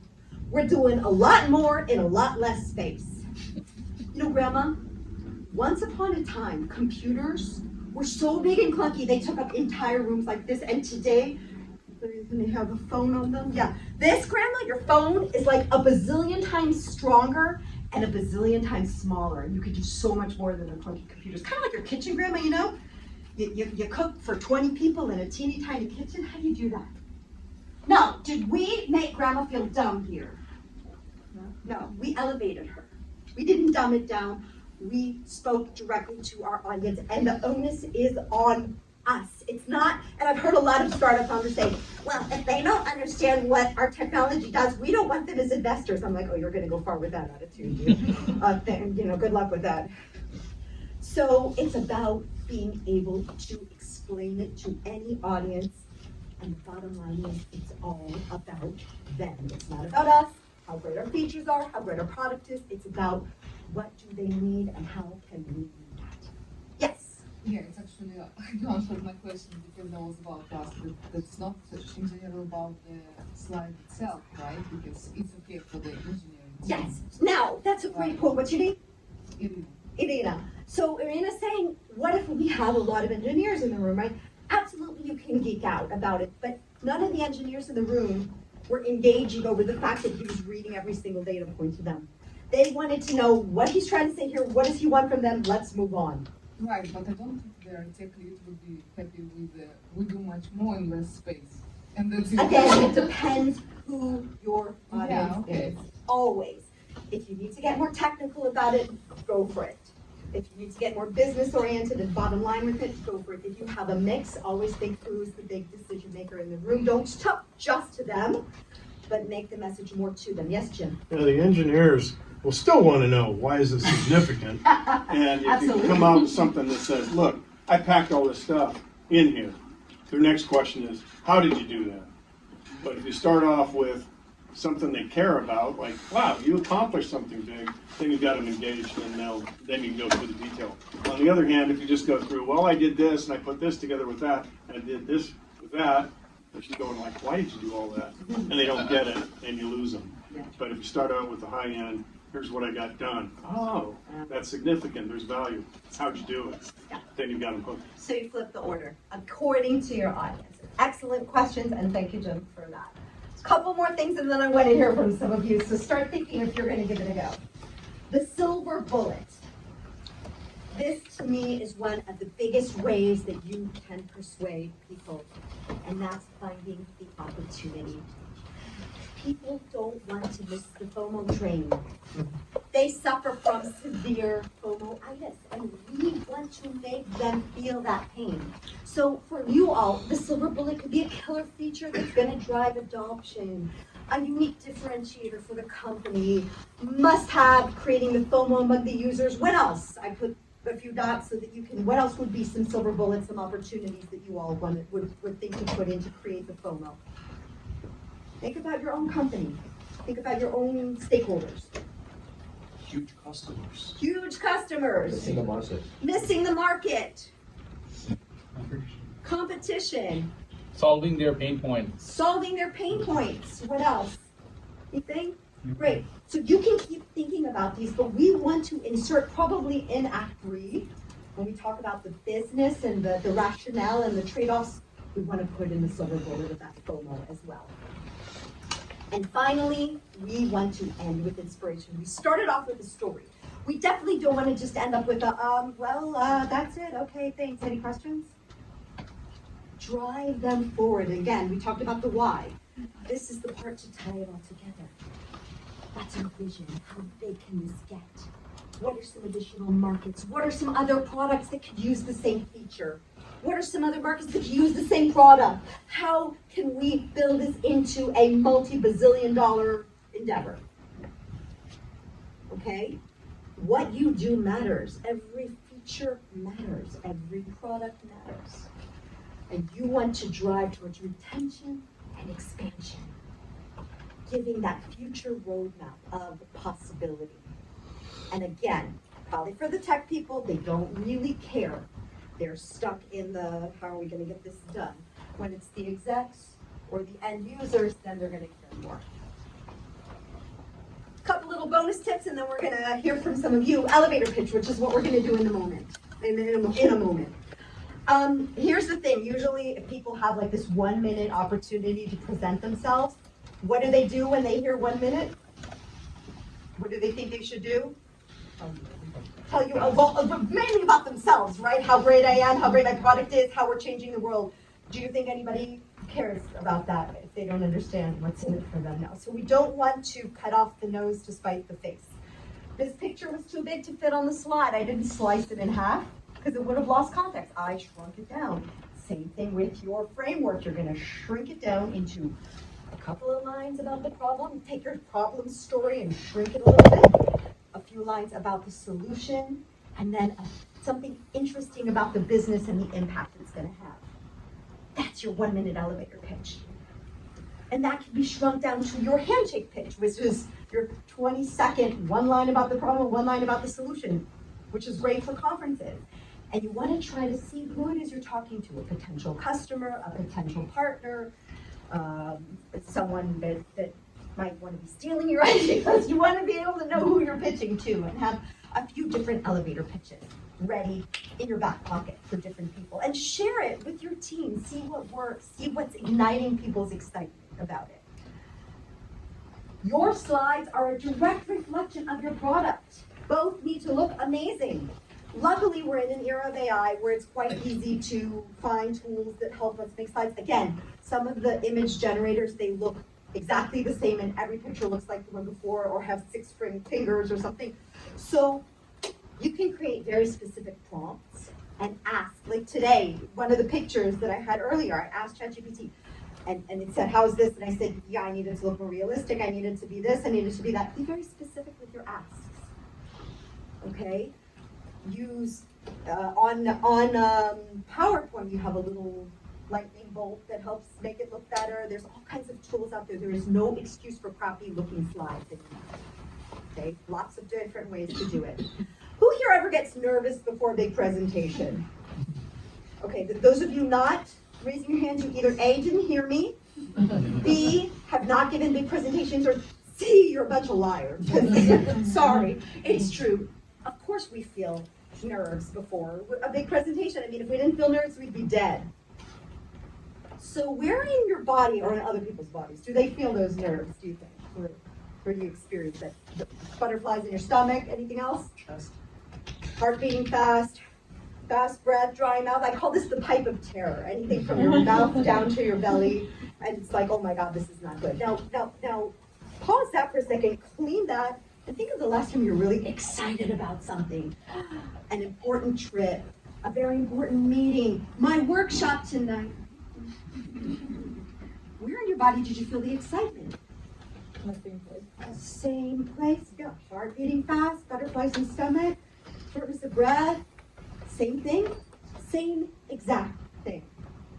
we're doing a lot more in a lot less space. You know, Grandma, once upon a time, computers were so big and clunky, they took up entire rooms like this, and today, they have a phone on them. Yeah, this, Grandma, your phone is like a bazillion times stronger and a bazillion times smaller. You could do so much more than the clunky computers. Kind of like your kitchen, Grandma, you know? You cook for 20 people in a teeny tiny kitchen. How do you do that? Now, did we make Grandma feel dumb here? No, we elevated her. We didn't dumb it down. We spoke directly to our audience, and the onus is on us. It's not, and I've heard a lot of startup founders say, well, if they don't understand what our technology does, we don't want them as investors. I'm like, oh, you're going to go far with that attitude, dude. Good luck with that. So it's about being able to explain it to any audience, and the bottom line is it's all about them. It's not about us, how great our features are, how great our product is. It's about what do they need and how can we do that. Yes? Yeah, it's actually, you answered my question because that was about us, but that's not in general about the slide itself, right? Because it's okay for the engineering. Yes. Now, that's a great point. What's your name? Irina. Irina. So Irina's saying, what if we have a lot of engineers in the room, right? Absolutely, you can geek out about it, but none of the engineers in the room were engaging over the fact that he was reading every single data point to them. They wanted to know what he's trying to say here, what does he want from them, let's move on. Right, but I don't think their tech lead would be happy with we do much more in less space. And that's it. Again, it depends who your audience okay. is, always. If you need to get more technical about it, go for it. If you need to get more business oriented and bottom line with it, go for it. If you have a mix, always think who's the big decision maker in the room. Don't talk just to them, but make the message more to them. Yes, Jim? Yeah, the engineers will still want to know, why is it significant? And if you Absolutely. come out with something that says, look, I packed all this stuff in here. Their next question is, how did you do that? But if you start off with something they care about, like, wow, you accomplished something big, then you got them engaged, and then you can go through the detail. On the other hand, if you just go through, well, I did this, and I put this together with that, and I did this with that, they're just going like, why did you do all that? And they don't get it, and you lose them. But if you start out with the high end, here's what I got done. Oh, that's significant, there's value. How'd you do it? Then you got them hooked. So you flip the order according to your audience. Excellent questions, and thank you, Jim, for that. Couple more things, and then I want to hear from some of you. So start thinking if you're going to give it a go. The silver bullet. This, to me, is one of the biggest ways that you can persuade people, and that's finding the opportunity. People don't want to miss the FOMO train. They suffer from severe FOMO-itis, and we want to make them feel that pain. So for you all, the silver bullet could be a killer feature that's going to drive adoption, a unique differentiator for the company, must-have, creating the FOMO among the users. What else? I put a few dots so that you can, what else would be some silver bullets, some opportunities that you all would think to put in to create the FOMO? Think about your own company. Think about your own stakeholders. Huge customers. Huge customers. Missing the market. Missing the market. Competition. Solving their pain points. Solving their pain points. What else? Anything? Great. So you can keep thinking about these, but we want to insert probably in Act 3, when we talk about the business and the rationale and the trade-offs, we want to put in the silver bullet of that FOMO as well. And finally, we want to end with inspiration. We started off with a story. We definitely don't want to just end up with a, that's it, okay, thanks. Any questions? Drive them forward. Again, we talked about the why. This is the part to tie it all together. That's our vision. How big can this get? What are some additional markets? What are some other products that could use the same feature? What are some other markets that could use the same product? How can we build this into a multi-bazillion-dollar endeavor? Okay? What you do matters. Every feature matters. Every product matters. And you want to drive towards retention and expansion, giving that future roadmap of possibility. And again, probably for the tech people, they don't really care. They're stuck in the, how are we going to get this done? When it's the execs or the end users, then they're going to care more. Couple little bonus tips, and then we're going to hear from some of you. Elevator pitch, which is what we're going to do in a moment. In a moment. Here's the thing. Usually, if people have like this 1 minute opportunity to present themselves, what do they do when they hear 1 minute? What do they think they should do? Tell you mainly about themselves, right? How great I am, how great my product is, how we're changing the world. Do you think anybody cares about that if they don't understand what's in it for them now? So we don't want to cut off the nose to spite the face. This picture was too big to fit on the slide. I didn't slice it in half because it would have lost context. I shrunk it down. Same thing with your framework. You're going to shrink it down into a couple of lines about the problem. Take your problem story and shrink it a little bit. A few lines about the solution, and then something interesting about the business and the impact it's going to have. That's your 1 minute elevator pitch. And that can be shrunk down to your handshake pitch, which is your 20-second, one line about the problem, one line about the solution, which is great for conferences. And you want to try to see who it is you're talking to, a potential customer, a potential partner, someone that might want to be stealing your ideas. You want to be able to know who you're pitching to and have a few different elevator pitches ready in your back pocket for different people. And share it with your team. See what works. See what's igniting people's excitement about it. Your slides are a direct reflection of your product. Both need to look amazing. Luckily, we're in an era of AI where it's quite easy to find tools that help us make slides. Again, some of the image generators, they look exactly the same and every picture looks like the one before or have 6 fingers or something. So you can create very specific prompts and ask. Like today, one of the pictures that I had earlier, I asked ChatGPT and it said, how is this? And I said, yeah, I need it to look more realistic. I need it to be this. I need it to be that. Be very specific with your asks. Okay? Use On PowerPoint, you have a little lightning bolt that helps make it look better. There's all kinds of tools out there. There is no excuse for crappy looking slides anymore. Okay, lots of different ways to do it. Who here ever gets nervous before a big presentation? Okay, those of you not raising your hands, you either A, didn't hear me, B, have not given big presentations, or C, you're a bunch of liars. Sorry, it's true. Of course we feel nerves before a big presentation. I mean, if we didn't feel nerves, we'd be dead. So where in your body or in other people's bodies do they feel those nerves, do you think? Where do you experience it? The butterflies in your stomach, anything else? Chest. Heart beating fast, fast breath, dry mouth. I call this the pipe of terror. Anything from your mouth down to your belly, and it's like, oh my God, this is not good. Now, pause that for a second, clean that, and think of the last time you're really excited about something. An important trip, a very important meeting, my workshop tonight. Where in your body did you feel the excitement? Same place. Yeah, heart beating fast, butterflies in stomach, shortness of breath. Same thing, same exact thing.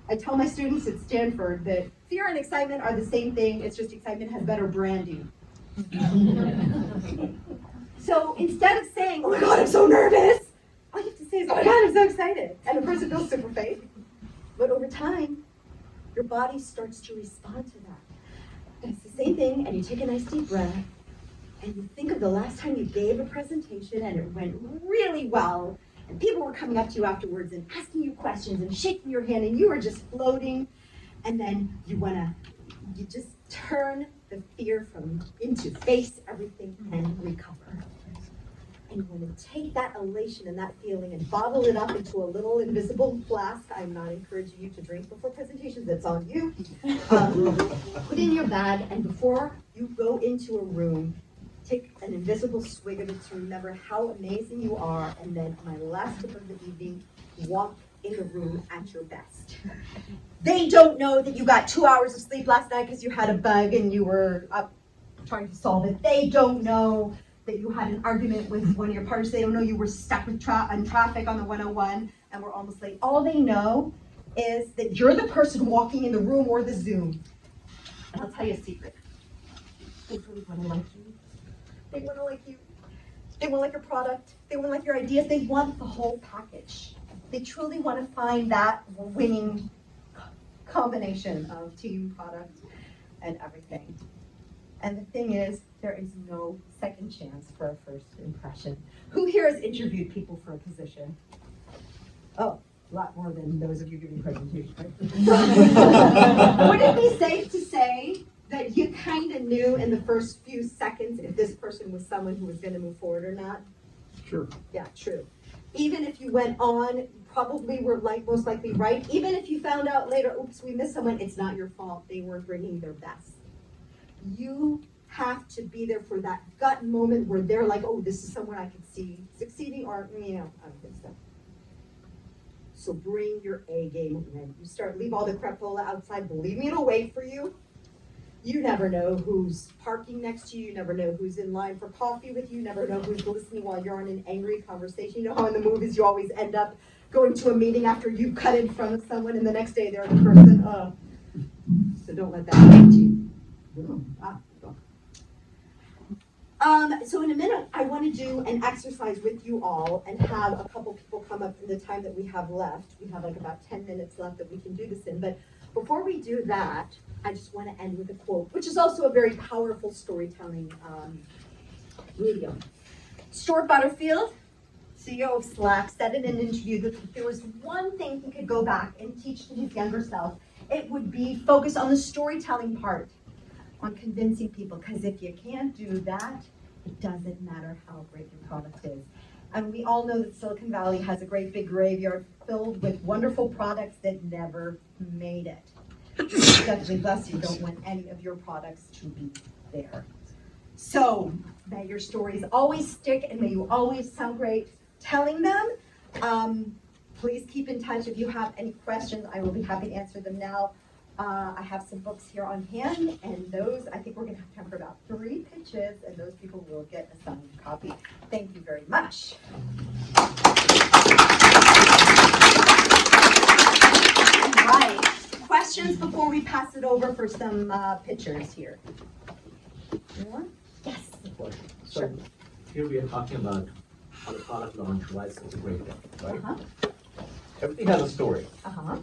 I tell my students at Stanford that fear and excitement are the same thing, it's just excitement has better branding. So instead of saying, oh my God, I'm so nervous, all you have to say is, oh my God, I'm so excited. And the person feels super fake. But over time, your body starts to respond to that. It's the same thing, and you take a nice deep breath, and you think of the last time you gave a presentation and it went really well, and people were coming up to you afterwards and asking you questions and shaking your hand, and you were just floating, and then you just turn the fear into face everything and recover. And you want to take that elation and that feeling and bottle it up into a little invisible flask. I'm not encouraging you to drink before presentations, that's on you. Put in your bag, and before you go into a room, take an invisible swig of it to remember how amazing you are, and then my last tip of the evening, walk in the room at your best. They don't know that you got 2 hours of sleep last night because you had a bug and you were up trying to solve it. They don't know that you had an argument with one of your partners. They don't know you were stuck with in traffic on the 101 and were almost late. All they know is that you're the person walking in the room or the Zoom. And I'll tell you a secret. They really want to like you. They want to like you. They want to like your product. They want to like your ideas. They want the whole package. They truly want to find that winning combination of team, product, and everything. And the thing is, there is no second chance for a first impression. Who here has interviewed people for a position? Oh, a lot more than those of you giving presentations, right? Would it be safe to say that you kind of knew in the first few seconds if this person was someone who was going to move forward or not? Sure. Yeah, true. Even if you went on, you probably were most likely right. Even if you found out later, oops, we missed someone, it's not your fault. They weren't bringing their best. You have to be there for that gut moment where they're like, oh, this is someone I could see succeeding, or, I don't think so. So bring your A game in. Leave all the crapola outside. Believe me, it'll wait for you. You never know who's parking next to you. You never know who's in line for coffee with you. You never know who's listening while you're on an angry conversation. You know how in the movies you always end up going to a meeting after you cut in front of someone and the next day they're the person. So don't let that happen to you. So in a minute, I want to do an exercise with you all and have a couple people come up in the time that we have left. We have like about 10 minutes left that we can do this in. But before we do that, I just want to end with a quote, which is also a very powerful storytelling medium. Stuart Butterfield, CEO of Slack, said in an interview that if there was one thing he could go back and teach to his younger self, it would be focus on the storytelling part, on convincing people, because if you can't do that, it doesn't matter how great your product is. And we all know that Silicon Valley has a great big graveyard filled with wonderful products that never made it. Definitely, bless you, don't want any of your products to be there. So, may your stories always stick and may you always sound great telling them. Please keep in touch. If you have any questions, I will be happy to answer them now I have some books here on hand, and those, I think we're gonna have time for about 3 pitches, and those people will get a signed copy. Thank you very much. All right, questions before we pass it over for some pictures here? Anyone? Yes. Question. Sure. So here we are talking about how the product launch, why it's such a great thing, right? Uh-huh. Everything has a story. Uh-huh.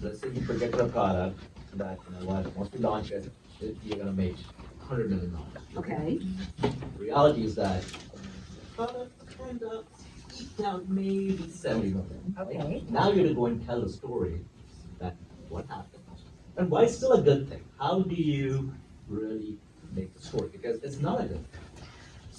Let's say you project a product that, you know what, once we launch it, you're gonna make $100 million. Okay. The reality is that product kind of down maybe 70 million. right? Okay. Now you're gonna go and tell the story that what happened and why it's still a good thing. How do you really make the story? Because it's not a good thing.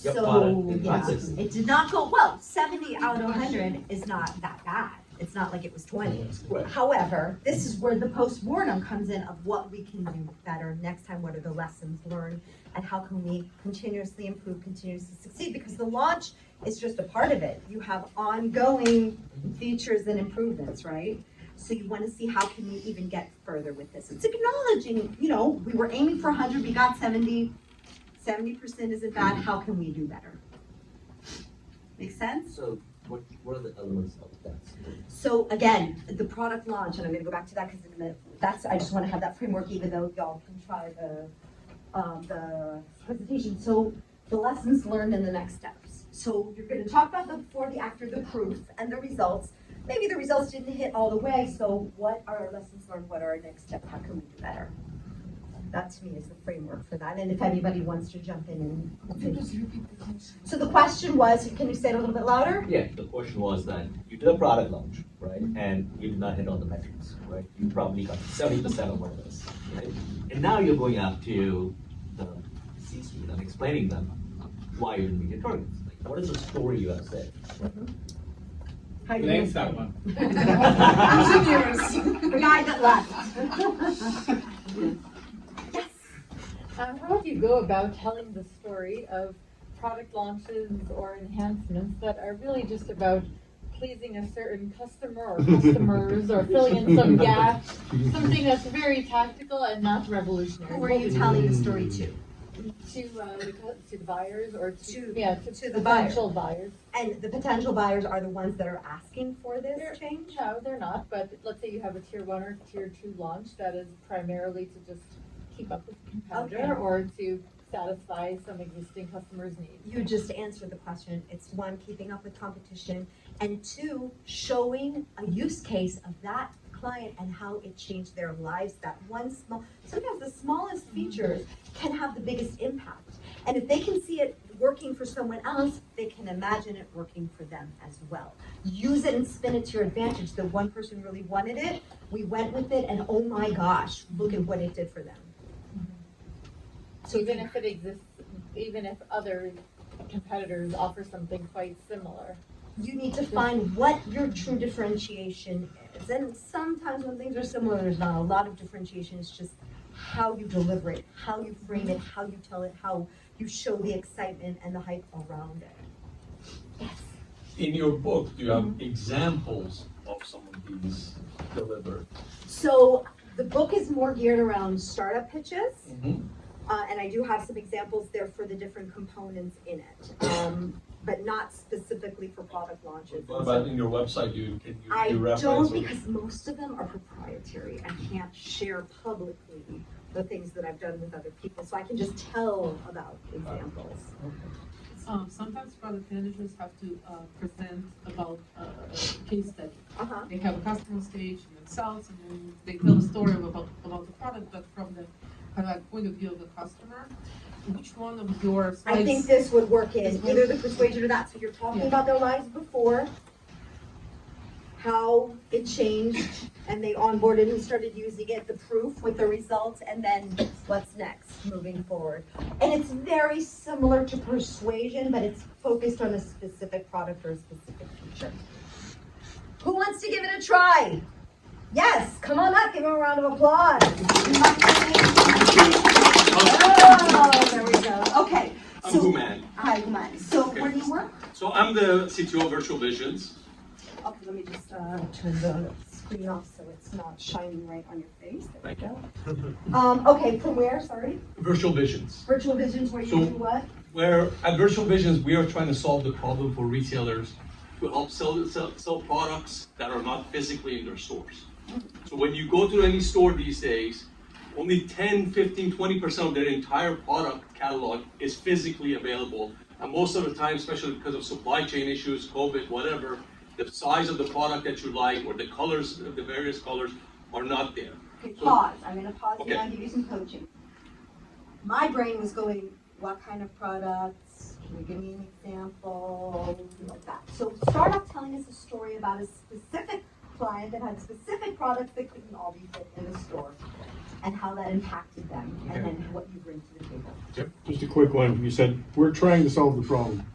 Your product did not succeed. It did not go well. 70 out of 100 is not that bad. It's not like it was 20. Right. However, this is where the post-mortem comes in of what we can do better next time, what are the lessons learned, and how can we continuously improve, continuously succeed, because the launch is just a part of it. You have ongoing features and improvements, right? So you want to see how can we even get further with this. It's acknowledging, you know, we were aiming for 100, we got 70. 70% isn't bad, how can we do better? Make sense? So what are the elements of that? So again, the product launch, and I'm gonna go back to that because in a minute, I just wanna have that framework even though y'all can try the presentation. So the lessons learned and the next steps. So you're gonna talk about the before, the after, the proof, and the results. Maybe the results didn't hit all the way, so what are our lessons learned? What are our next steps? How can we do better? That to me is the framework for that, and if anybody wants to jump in Could you just repeat the question? So the question was, can you say it a little bit louder? Yeah, the question was that you did a product launch, right? And you did not hit on the metrics, right? You probably got 70% of what it is, right? And now you're going up to the C-suite and explaining them why you didn't meet your targets. Like, what is the story you have to say? How you Thanks, gonna that one. say it? The guy that left. Yes. How would you go about telling the story of product launches or enhancements that are really just about pleasing a certain customer or customers or filling in some gap, something that's very tactical and not revolutionary? Who are you telling the story to? To the buyers or To to the buyer. potential buyers? And the potential buyers are the ones that are asking for this They're- change? No, they're not, but let's say you have a tier 1 or tier 2 launch that is primarily to just keep up with the competitor Okay. or to satisfy some existing customer's needs. You just answered the question. It's 1, keeping up with competition, and 2, showing a use case of that client and how it changed their lives. That one sometimes the smallest features can have the biggest impact. And if they can see it working for someone else, they can imagine it working for them as well. Use it and spin it to your advantage. The one person really wanted it, we went with it, and oh my gosh, look at what it did for them. So even if it exists, even if other competitors offer something quite similar. You need to find what your true differentiation is. And sometimes when things are similar, there's not a lot of differentiation. It's just how you deliver it, how you frame it, how you tell it, how you show the excitement and the hype around it. Yes. In your book, do you have examples of some of these delivered? So the book is more geared around startup pitches. And I do have some examples there for the different components in it, but not specifically for product launches. What about in your website? Can I you reference? don't, or- because most of them are proprietary. I can't share publicly the things that I've done with other people, so I can just tell about examples. Sometimes product managers have to present about a case study. Uh-huh. They have a customer stage themselves, and then they tell a story about the product, but from the kind of like point of view of the customer. Which one of your slides? I think this would work in either the persuasion or that. So you're talking about their lives before, how it changed, and they onboarded and started using it, the proof with the results, and then what's next, moving forward. And it's very similar to persuasion, but it's focused on a specific product or a specific feature. Who wants to give it a try? Yes, come on up, give them a round of applause. Oh, there we go. Okay. I'm So, Guman. hi, Guman. So where do you work? So I'm the CTO of Virtual Visions. Okay, let me just turn the screen off so it's not shining right on your face. There Thank we go. Okay, from where, sorry? Virtual visions. Virtual Visions, where you So- do what? Where at Virtual Visions, we are trying to solve the problem for retailers to help sell products that are not physically in their stores. So when you go to any store these days, only 10, 15, 20% of their entire product catalog is physically available. And most of the time, especially because of supply chain issues, COVID, whatever, the size of the product that you like or the colors, the various colors are not there. Okay, So- pause. I'm gonna pause Okay. here and give you some coaching. My brain was going, what kind of products? Can you give me an example? Like that. So start off telling us a story about a specific client that had specific products that couldn't all be fit in the store and how that impacted them and then what you bring to the table. Just a quick one. You said, we're trying to solve the problem.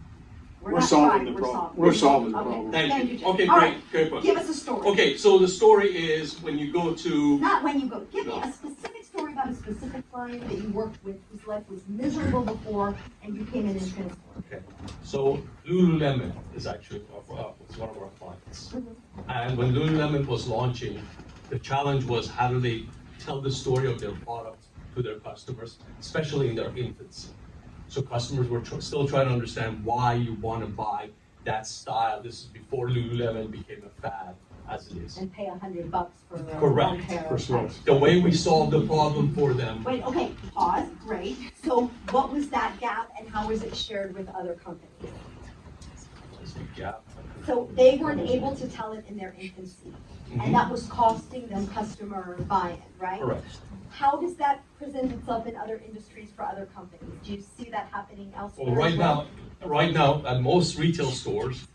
We're not solving trying, the we're problem. solving. We're solving the Okay. problem. Thank you. Jim. Okay, All great, right. great question. Give us a story. Okay, so the story is when you go to, Not when you go. Give me No. a specific story about a specific client that you worked with whose life was miserable before and you came in and transformed. okay, so Lululemon is actually was one of our clients. And when Lululemon was launching, the challenge was how do they tell the story of their product to their customers, especially in their infancy. So customers were still trying to understand why you want to buy that style. This is before Lululemon became a fad as it is. And pay $100 for one Correct, pair for of sweats. pants. The way we solved the problem for them. Wait, okay, pause, great. So what was that gap and how was it shared with other companies? Yeah. So they weren't able to tell it in their infancy. And that was costing them customer buy-in, right? Correct. How does that present itself in other industries for other companies? Do you see that happening elsewhere? Well, as well? right now, at most retail stores,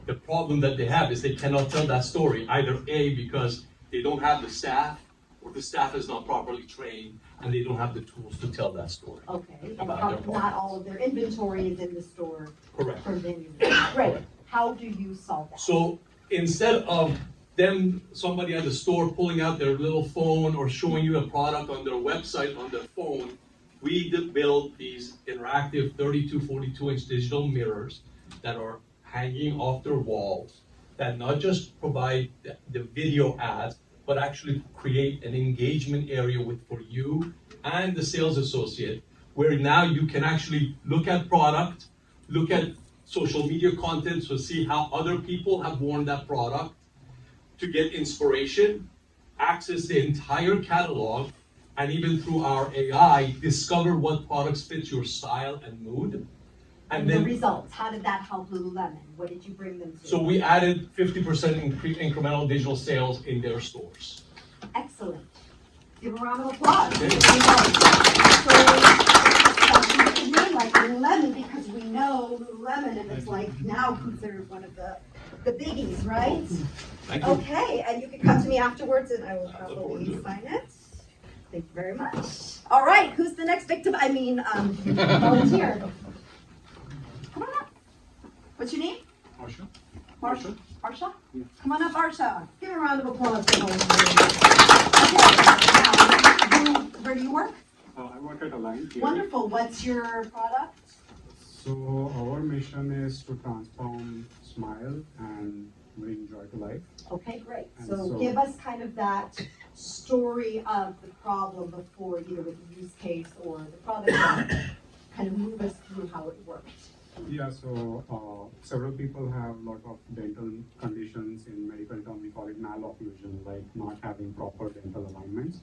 the problem that they have is they cannot tell that story, either A, because they don't have the staff, or the staff is not properly trained, and they don't have the tools to tell that story. Okay, and About how, their not products. all of their inventory is in the store Correct. for venues. Great, how do you solve that? So instead of somebody at the store pulling out their little phone or showing you a product on their website on their phone, we build these interactive 32, 42-inch digital mirrors that are hanging off their walls that not just provide the video ads, but actually create an engagement area for you and the sales associate, where now you can actually look at product, look at social media content to see how other people have worn that product, to get inspiration, access the entire catalog, and even through our AI, discover what products fit your style and mood. And the results, how did that help Lululemon? What did you bring them to? So we added 50% incremental digital sales in their stores. Excellent. Give a round of applause. Okay. So, name like Lululemon because we know Lululemon and it's like now considered one of the biggies, right? Thank you. Okay, and you can come to me afterwards and I will I look forward to probably it. sign it. Thank you very much. All right, who's the next victim? Volunteer. Come on up. What's your name? Marsha? Marsha. Marsha? Yeah. Come on up, Marsha. Give a round of applause for volunteering. Okay, now, where do you work? I work at Align here. Wonderful. What's your product? So our mission is to transform smile and bring joy to life. Okay, great. And So so- give us kind of that story of the problem before, either with the use case or the product, kind of move us through how it works. Yeah, so several people have a lot of dental conditions. In medical term, we call it malocclusion, like not having proper dental alignments.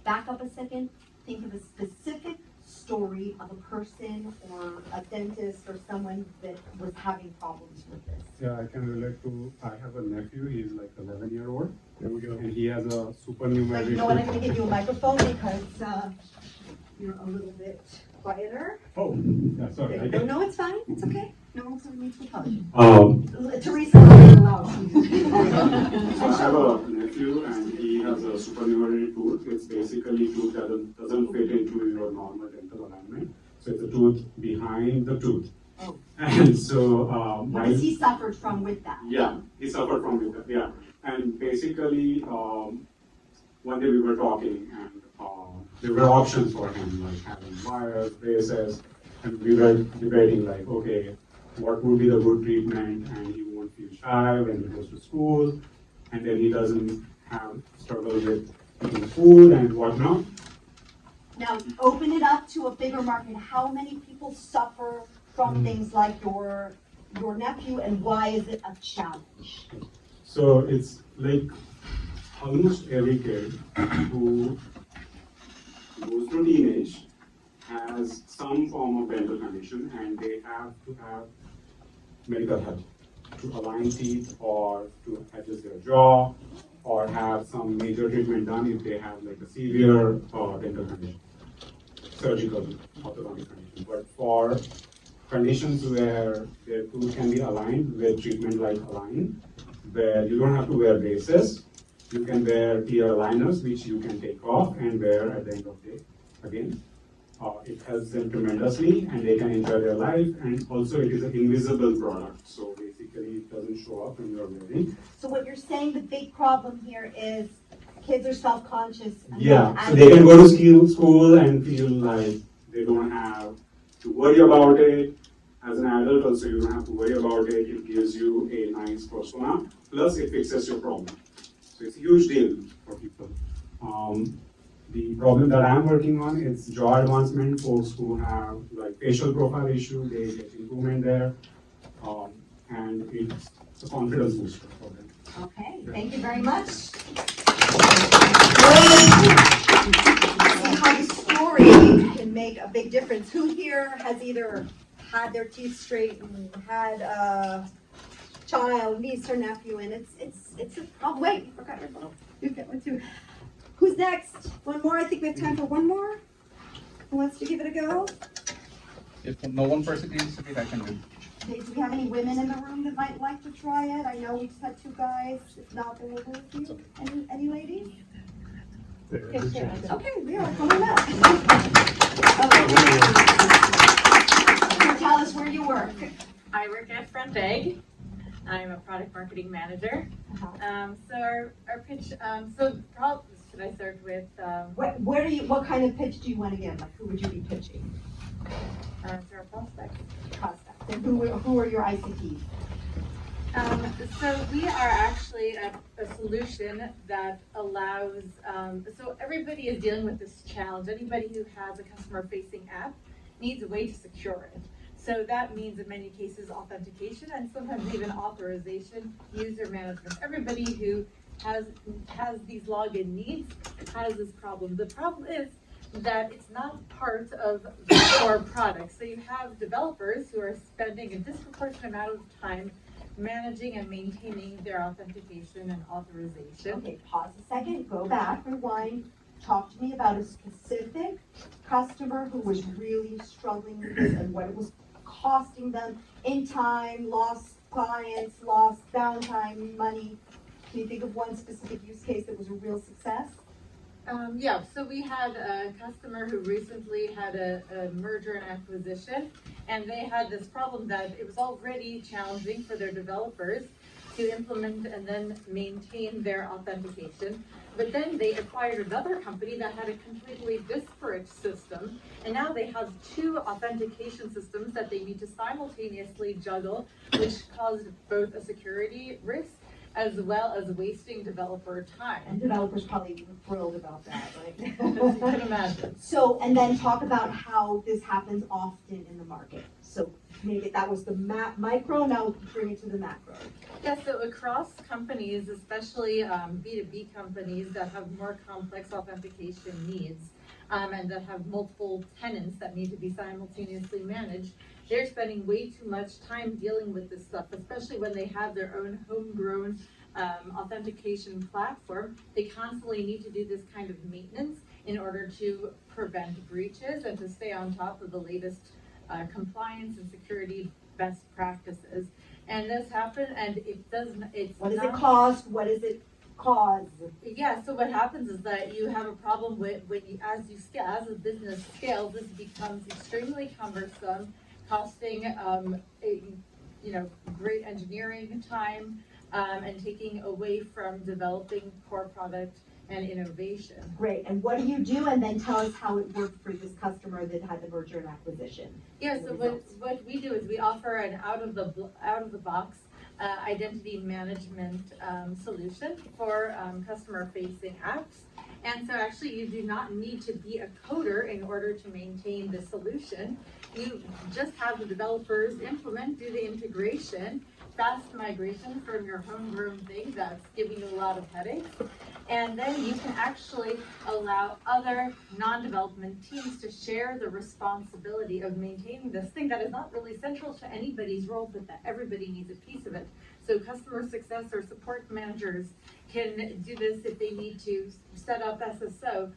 Back up a second. Think of a specific story of a person or a dentist or someone that was having problems with this. Yeah, I can relate to, I have a nephew, he's like 11-year-old, There we go. and he has a Like, supernumerary you know what, I'm tooth. gonna give you a microphone because, you're a little bit quieter. Oh, yeah, sorry. I No, get- no, it's fine, it's okay. No one's gonna need to apologize. Um, Teresa, I'm allowed. So I have a nephew and he has a supernumerary tooth. It's basically a tooth that doesn't fit into your normal dental alignment. So it's a tooth behind the tooth. Oh. And so, What has he suffered from with that? yeah, he suffered from it, yeah. And basically, one day we were talking and there were options for him, like having wires, braces, and we were debating like, okay, what would be the good treatment, and he won't feel shy when he goes to school, and then he doesn't have struggled with eating food and whatnot. Now, open it up to a bigger market. How many people suffer from things like your nephew, and why is it a challenge? So it's like almost every kid who goes through teenage has some form of dental condition, and they have to have medical help to align teeth or to adjust their jaw or have some major treatment done if they have like a severe dental condition, surgical orthodontic condition. But for conditions where their tooth can be aligned with treatment like align, where you don't have to wear braces, you can wear clear aligners which you can take off and wear at the end of the day again. It helps them tremendously and they can enjoy their life, and also it is an invisible product, so basically it doesn't show up when you're wearing. So what you're saying, the big problem here is kids are self-conscious. Yeah, so they can go to school and feel like they don't have to worry about it. As an adult also you don't have to worry about it. It gives you a nice persona, plus it fixes your problem. So it's a huge deal for people. The problem that I'm working on is jaw advancement. Folks who have like facial profile issue, they get improvement there, and it's a confidence booster for them. Okay, thank you very much. How the story can make a big difference. Who here has either had their teeth straightened, had a child, niece or nephew, and it's a, oh wait, you forgot your phone. You get one too. Who's next? One more? I think we have time for one more. Who wants to give it a go? If no one person needs to be, I can do. Okay, do we have any women in the room that might like to try it? I know we just had 2 guys. If not, then we'll go with you. Any ladies? Okay, we are coming up. Okay. So tell us where you work. I work at Front Egg. I'm a product marketing manager. So our pitch, should I start with, What kind of pitch do you want to give? Like, who would you be pitching? to our prospects? Prospects. And who are your ICPs? So we are actually a solution that allows, so everybody is dealing with this challenge. Anybody who has a customer-facing app needs a way to secure it. So that means in many cases authentication and sometimes even authorization, user management. Everybody who has these login needs has this problem. The problem is that it's not part of the core product. So you have developers who are spending a disproportionate amount of time managing and maintaining their authentication and authorization. Okay, pause a second, go back, rewind. Talk to me about a specific customer who was really struggling with this and what it was costing them in time, lost clients, lost downtime, money. Can you think of one specific use case that was a real success? Yeah, so we had a customer who recently had a merger and acquisition, and they had this problem that it was already challenging for their developers to implement and then maintain their authentication. But then they acquired another company that had a completely disparate system, and now they have 2 authentication systems that they need to simultaneously juggle, which caused both a security risk as well as wasting developer time. And developers probably were thrilled about that, right? As you can imagine. So, and then talk about how this happens often in the market. So maybe that was the micro, now bring it to the macro. Yeah, so across companies, especially B2B companies that have more complex authentication needs, and that have multiple tenants that need to be simultaneously managed, they're spending way too much time dealing with this stuff, especially when they have their own homegrown authentication platform. They constantly need to do this kind of maintenance in order to prevent breaches and to stay on top of the latest compliance and security best practices. And this happened, and it doesn't, it's What does not, it cost? What does it cause? yeah, so what happens is that you have a problem with, when you, as a business scales, this becomes extremely cumbersome, costing, great engineering time, and taking away from developing core product and innovation. Great, and what do you do? And then tell us how it worked for this customer that had the merger and acquisition. Yeah, so what we do is we offer an out of the box identity management solution for customer-facing apps. And so actually you do not need to be a coder in order to maintain the solution. You just have the developers implement, do the integration, fast migration from your homegrown thing that's giving you a lot of headaches. And then you can actually allow other non-development teams to share the responsibility of maintaining this thing that is not really central to anybody's role, but that everybody needs a piece of it. So customer success or support managers can do this if they need to set up SSO.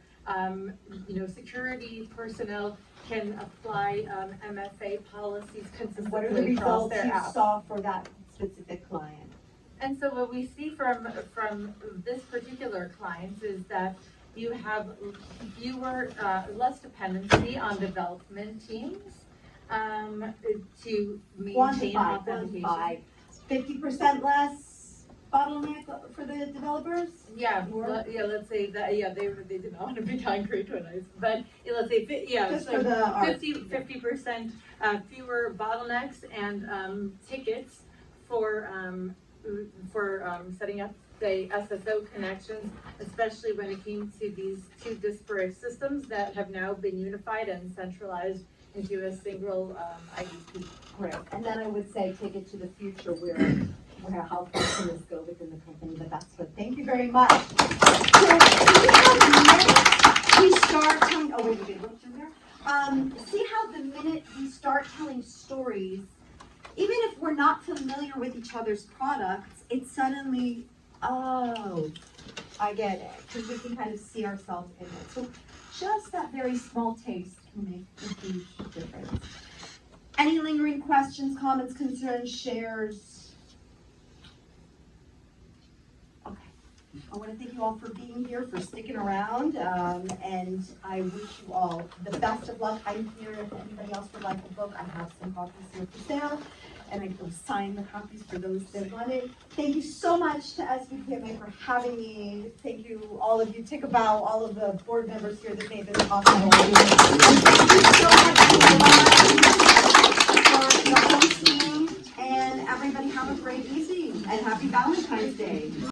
Security personnel can apply MFA policies What are the consistently across results their you apps. saw for that specific client? And so what we see from this particular client is that you have less dependency on development teams to maintain authentication. Quantify. 50% less bottleneck for the developers? Yeah, More? let's say that, they did not want to be concrete when let's say, Just for the art. 50% fewer bottlenecks and tickets for setting up the SSO connections, especially when it came to these two disparate systems that have now been unified and centralized into a single IDP. Great, and then I would say take it to the future where how customers go within the company, but that's good. Thank you very much. So, we start telling, oh wait, we did look through there. See how the minute we start telling stories, even if we're not familiar with each other's products, it's suddenly, oh, I get it, because we can kind of see ourselves in it. So just that very small taste can make a huge difference. Any lingering questions, comments, concerns, shares? Okay. I want to thank you all for being here, for sticking around, and I wish you all the best of luck. I'm here if anybody else would like a book. I have some copies here for sale, and I will sign the copies for those that want it. Thank you so much to SVPMA for having me. Thank you, all of you. Take a bow, all of the board members here that made this possible. And thank you so much for the hosting, and everybody have a great evening, and happy Valentine's Day.